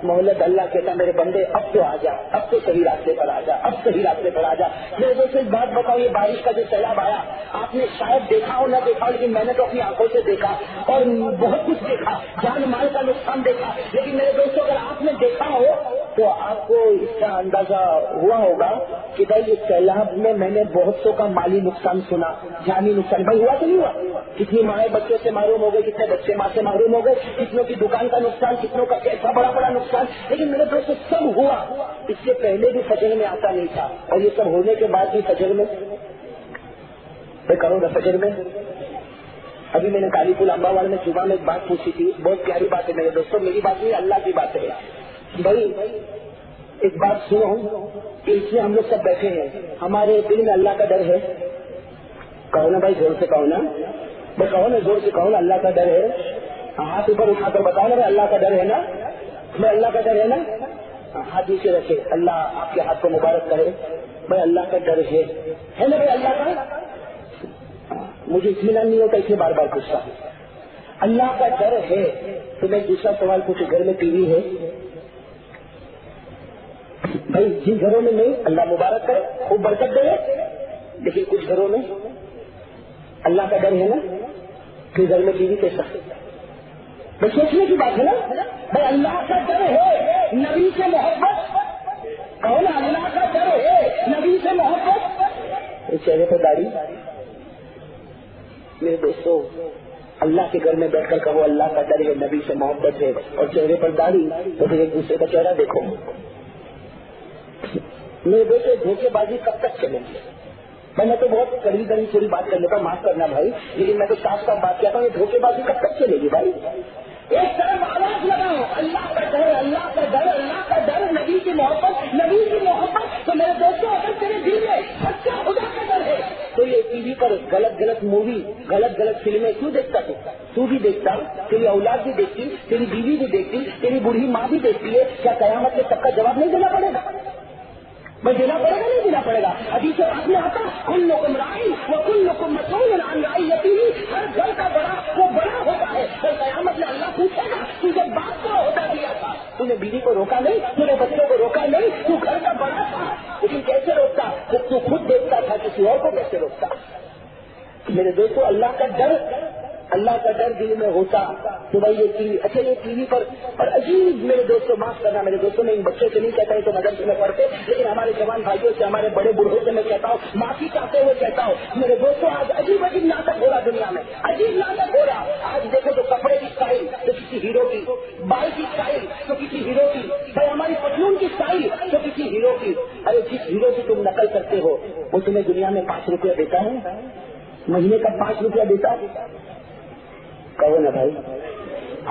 مہلت. اللہ کہتا ہے میرے بندے اب تو آ جا, اب تو صحیح راستے پر آ جا, اب صحیح راستے پر آ جا. میرے دوستوں ایک بات بتاؤ, یہ بارش کا جو سیلاب آیا آپ نے شاید دیکھا ہو نہ دیکھا ہو, لیکن میں نے تو اپنی آنکھوں سے دیکھا اور بہت کچھ دیکھا, جان مال کا نقصان دیکھا. لیکن میرے دوستوں اگر آپ نے دیکھا ہو تو آپ کو اس کا اندازہ ہوا ہوگا کہ بھائی اس سیلاب میں میں نے بہت سو کا مالی نقصان سنا, جانی نقصان. بھائی ہوا تو نہیں ہوا؟ کتنی مائیں بچوں سے معروم ہو گئے, کتنے بچے ماں سے معروم ہو گئے, کتنوں کی دکان کا نقصان, کتنوں کا کیسا بڑا بڑا نقصان. لیکن میرے دوستوں سب ہوا, اس سے پہلے بھی فجر میں آتا نہیں تھا, اور یہ سب ہونے کے بعد بھی فجر میں کرو گا. فجر میں ابھی میں نے کالی پول امباوال میں صبح میں ایک بات پوچھی تھی, بہت پیاری بات ہے میرے دوستوں, میری بات نہیں اللہ کی بات ہے. بھائی ایک بات سنو کہ اس میں ہم لوگ سب بیٹھے ہیں, ہمارے دل میں اللہ کا ڈر ہے. کہو نا بھائی, زور سے کہو نا بھائی, کہو نا زور سے کہو نا اللہ کا ڈر ہے. ہاتھ اوپر اٹھا کر بتاؤ نا بھائی اللہ کا ڈر ہے نا, بھائی اللہ کا ڈر ہے نا. ہاتھ نیچے رکھے, اللہ آپ کے ہاتھ کو مبارک کرے. بھائی اللہ کا ڈر ہے نا بھائی اللہ کا. مجھے اطمینان نہیں ہوتا, اس لیے بار بار پوچھتا ہوں. اللہ کا ڈر ہے تو میں دوسرا سوال پوچھوں, گھر میں ٹی وی ہے بھائی؟ جن گھروں میں نہیں اللہ مبارک کرے, خوب برکت دے, لیکن کچھ گھروں میں اللہ کا ڈر ہے نا, پھر گھر میں ٹی وی کیسا؟ بھائی سوچنے کی بات ہے نا. بھائی اللہ کا ڈر ہے, نبی سے محبت, کہو نا اللہ کا ڈر ہے, نبی سے محبت. چہرے پر داڑھی, میرے دوستوں اللہ کے گھر میں بیٹھ کر کہو اللہ کا ڈر ہے, نبی سے محبت ہے, اور چہرے پر داڑھی, تو پھر ایک دوسرے کا چہرہ دیکھو. میرے دوستوں دھوکے بازی کب تک چلیں گے؟ میں تو بہت کڑی کڑی تھوڑی بات کر لیتا ہوں, معاف کرنا بھائی, لیکن میں تو صاف صاف بات کہتا ہوں, یہ دھوکے بازی کب تک چلے گی بھائی؟ ایک طرف آواز لگاؤ اللہ کا ڈر, اللہ کا ڈر, اللہ کا ڈر, نبی کی محبت, نبی کی محبت. تو میرے دوستوں اگر تیرے دل میں سچا خدا کا ڈر ہے تو یہ ٹی وی پر غلط غلط مووی, غلط غلط فلمیں کیوں دیکھتا تو بھی دیکھتا, تیری اولاد بھی دیکھتی, تیری بیوی بھی دیکھتی, تیری بوڑھی ماں بھی دیکھتی ہے. کیا قیامت میں سب کا جواب نہیں دینا پڑے گا؟ میں دینا پڑے گا نہیں دینا پڑے گا؟ ابھی سے بعد میں آتا کل لوگم رائی وہ کل لوگم مسئول عن رعیتہ, ہر گھر کا بڑا وہ بڑا ہوتا ہے. پھر قیامت میں اللہ پوچھے گا تجھے باپ کو ہوتا دیا تھا, تو نے بیوی کو روکا نہیں, تو نے بچوں کو روکا نہیں, تو گھر کا بڑا تھا, لیکن کیسے روکتا جب تو خود دیکھتا تھا, کسی اور کو کیسے روکتا؟ میرے دوستوں اللہ کا ڈر دل میں ہوتا تو بھائی یہ ٹی وی, اچھا یہ ٹی وی پر اور عجیب, میرے دوستوں معاف کرنا میرے دوستوں, میں ان بچوں سے نہیں کہتا ہوں تو مدرسے میں پڑھتے, لیکن ہمارے جوان بھائیوں سے, ہمارے بڑے بوڑھوں سے میں کہتا ہوں, معافی چاہتے ہوئے کہتا ہوں, میرے دوستوں آج عجیب عجیب ناٹک ہو رہا دنیا میں, عجیب ناٹک ہو رہا. آج دیکھو تو کپڑے کی اسٹائل تو کسی ہیرو کی, بال کی اسٹائل تو کسی ہیرو کی, بھائی ہماری پتلون کی اسٹائل تو کسی ہیرو کی. ارے جس ہیرو کی تم نقل کرتے ہو وہ تمہیں دنیا میں 5 روپیہ دیتا ہے, مہینے کا 5 روپیہ دیتا ہے. کہو نا بھائی,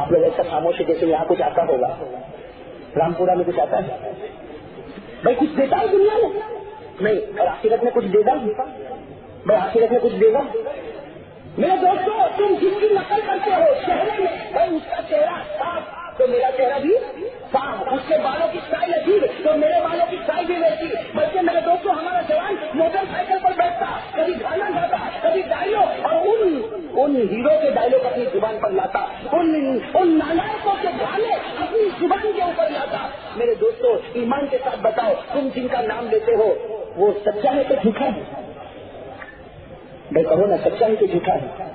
آپ لوگ ایسا خاموش ہے جیسے یہاں کچھ آتا ہوگا, رامپورہ میں کچھ آتا ہے بھائی, کچھ دیتا ہے دنیا میں نہیں, اور آخرت میں کچھ دے گا بھائی, آخرت میں کچھ دے گا. میرے دوستوں تم جس کی نقل کرتے ہو چہرے میں, بھائی اس کا چہرہ صاف تو میرا چہرہ بھی صاف, اس کے بالوں کی اسٹائل عجیب تو میرے بالوں کی اسٹائل بھی ویسی. بلکہ میرے دوستوں ہمارا جوان موٹر سائیکل پر بیٹھتا, کبھی گانا گاتا, کبھی ڈائلوگ, اور ان ہیرو کے ڈائلوگ اپنی زبان پر لاتا, ان نالائقوں کے گانے اپنی زبان کے اوپر لاتا. میرے دوستوں ایمان کے ساتھ بتاؤ, تم جن کا نام لیتے ہو وہ سچا ہے کہ جھوٹا ہے؟ بھائی کہو نا, سچا ہے کہ جھوٹا ہے؟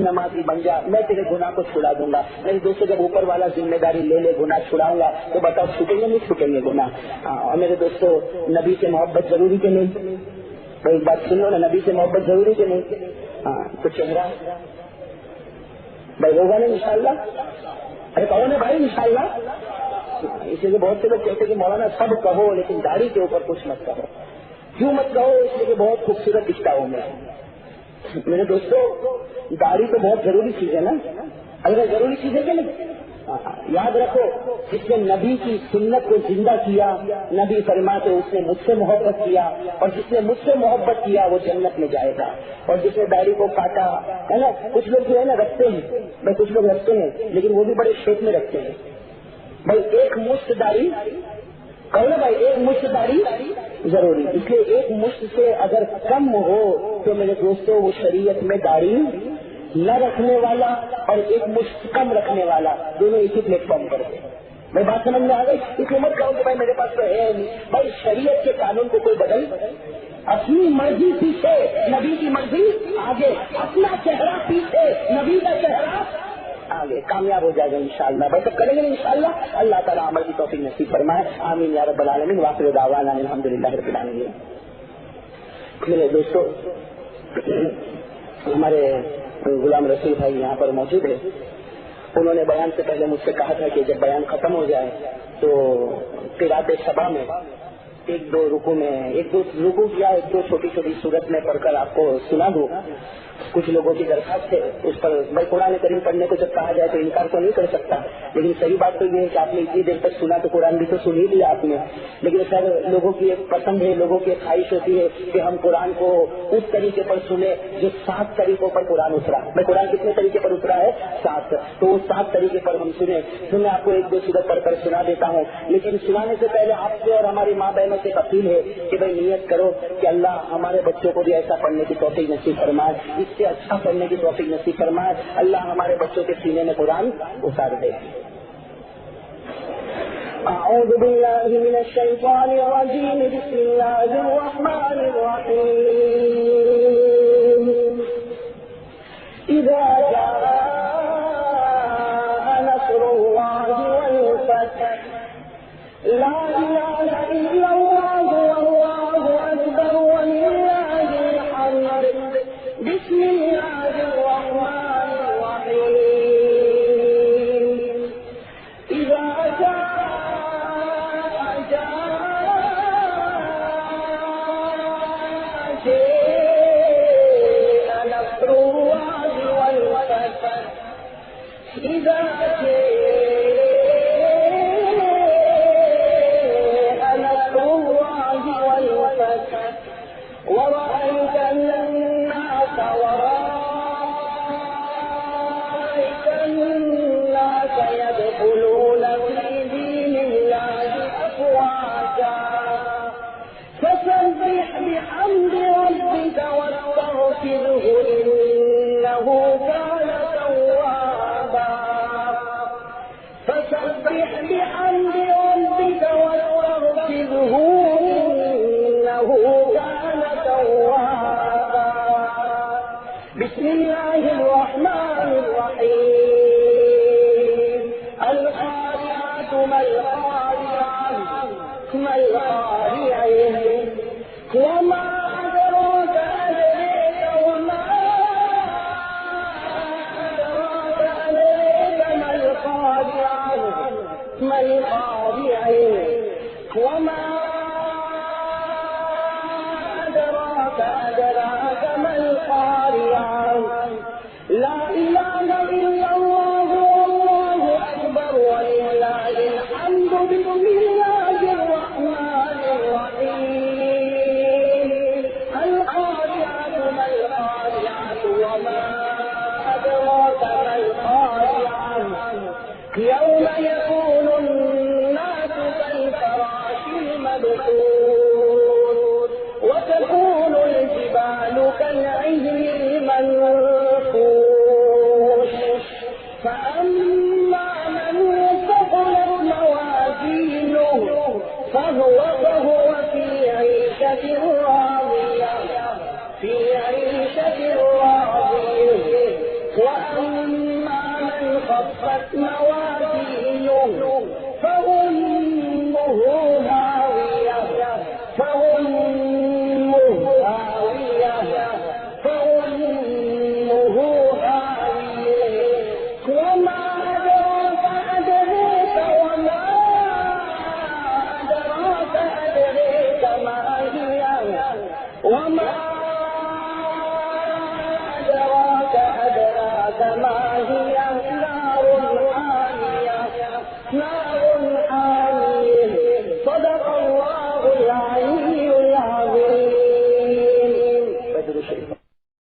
نمازی بن جا، میں تیرے گناہ کو چھڑا دوں گا۔ میرے دوستوں جب اوپر والا ذمہ داری لے لے گناہ چھڑاؤں گا تو بتاؤ چھوٹیں گے نہیں چھوٹیں گے گناہ؟ اور میرے دوستوں نبی سے محبت ضروری کہ نہیں؟ تو ایک بات سن لو نا، نبی سے محبت ضروری کہ نہیں؟ تو چہرہ بھائی ہوگا نہیں انشاءاللہ؟ ارے کہو نا بھائی انشاءاللہ۔ اس لیے بہت سے لوگ کہتے کہ مولانا سب کہو لیکن داڑھی کے اوپر کچھ مت کہو۔ کیوں مت کہو؟ اس لیے کہ بہت خوبصورت دکھتا ہوں میں۔ میرے دوستوں داڑھی تو بہت ضروری چیز ہے نا، اگر ضروری چیز ہے کہ نہیں؟ یاد رکھو جس نے نبی کی سنت کو زندہ کیا، نبی فرماتے اس نے مجھ سے محبت کیا، اور جس نے مجھ سے محبت کیا وہ جنت میں جائے گا۔ اور جس نے داڑھی کو کاٹا ہے نا، کچھ لوگ جو ہے نا رکھتے ہیں، میں کچھ لوگ رکھتے ہیں لیکن وہ بھی بڑے شیپ میں رکھتے ہیں۔ بھائی ایک مشت داڑھی کہو نا بھائی، ایک مشت داڑھی ضروری، اس لیے ایک مشت سے اگر کم ہو تو میرے دوستوں وہ شریعت میں داڑھی نہ رکھنے والا اور ایک مشت کم رکھنے والا دونوں ایک ہی پلیٹ فارم پر ہیں۔ میں بات سمجھ میں آ گئی؟ اس لیے مت کہو کہ بھائی میرے پاس تو ہے نہیں۔ بھائی شریعت کے قانون کو کوئی بدل، اپنی مرضی پیچھے نبی کی مرضی آگے، اپنا چہرہ پیچھے نبی کا چہرہ آگے، کامیاب ہو جائے گا انشاءاللہ۔ بھائی سب کریں گے انشاءاللہ۔ اللہ تعالیٰ عمل کی توفیق نصیب فرمائے، آمین یا رب العالمین۔ وآخر دعوانا الحمدللہ رب العالمین۔ میرے دوستو ہمارے غلام رسول بھائی یہاں پر موجود ہے، انہوں نے بیان سے پہلے مجھ سے کہا تھا کہ جب بیان ختم ہو جائے تو قرات سبا میں ایک دو رکوع کیا، ایک دو چھوٹی چھوٹی صورت میں پڑھ کر آپ کو سنا دوں۔ کچھ لوگوں کی درخواست ہے اس پر، میں قرآن کریم پڑھنے کو جب کہا جائے تو انکار تو نہیں کر سکتا، لیکن صحیح بات تو یہ ہے کہ آپ نے اتنی دیر تک سنا تو قرآن بھی تو سن ہی لیا آپ نے، لیکن سر لوگوں کی ایک پسند ہے، لوگوں کی ایک خواہش ہوتی ہے کہ ہم قرآن کو اس طریقے پر سنیں جو 7 طریقوں پر قرآن اترا۔ میں قرآن کتنے طریقے پر اترا ہے؟ 7، تو اس 7 طریقے پر ہم سنیں۔ تو میں آپ کو ایک دو صورت پڑھ کر سنا دیتا ہوں، لیکن سنانے سے پہلے آپ سے اور ہماری ماں بہنوں سے اپیل ہے کہ بھائی نیت کرو کہ اللہ ہمارے بچوں کو بھی ایسا پڑھنے کی توفیق نصیب فرمائے، اس سے اچھا پڑھنے کی توفیق نصیب فرمائے، اللہ ہمارے بچوں کے سینے میں قرآن اتار دے۔ اعوذ باللہ من الشیطان الرجیم، بسم اللہ الرحمن الرحیم۔ اذا جاء نصر اللہ والفتح لا الہ الا اللہ واللہ اکبر وللہ الحمد، بسم اللہ الرحمن الرحیم۔ اذا نصر اللہ والفتح، اذا نصر اللہ والفتح ورأيت الناس يدخلون في دين الله أفواجا فسبح بحمد ربك واستغفره إنه كان توابا، فسبح بحمد ربك واستغفره إنه كان توابا، بسم الله الرحمن الرحيم۔ القارعة ما القارعة ما القارعة وما أدراك أدريك وما أدراك أدريك ما القارعة ما القارعة وما أدراك ما القارعة لا إله إلا الله والله أكبر ولله الحمد، بسم الله الرحمن الرحيم۔ القارعة ما القارعة وما أدراك ما القارعة يوم يكون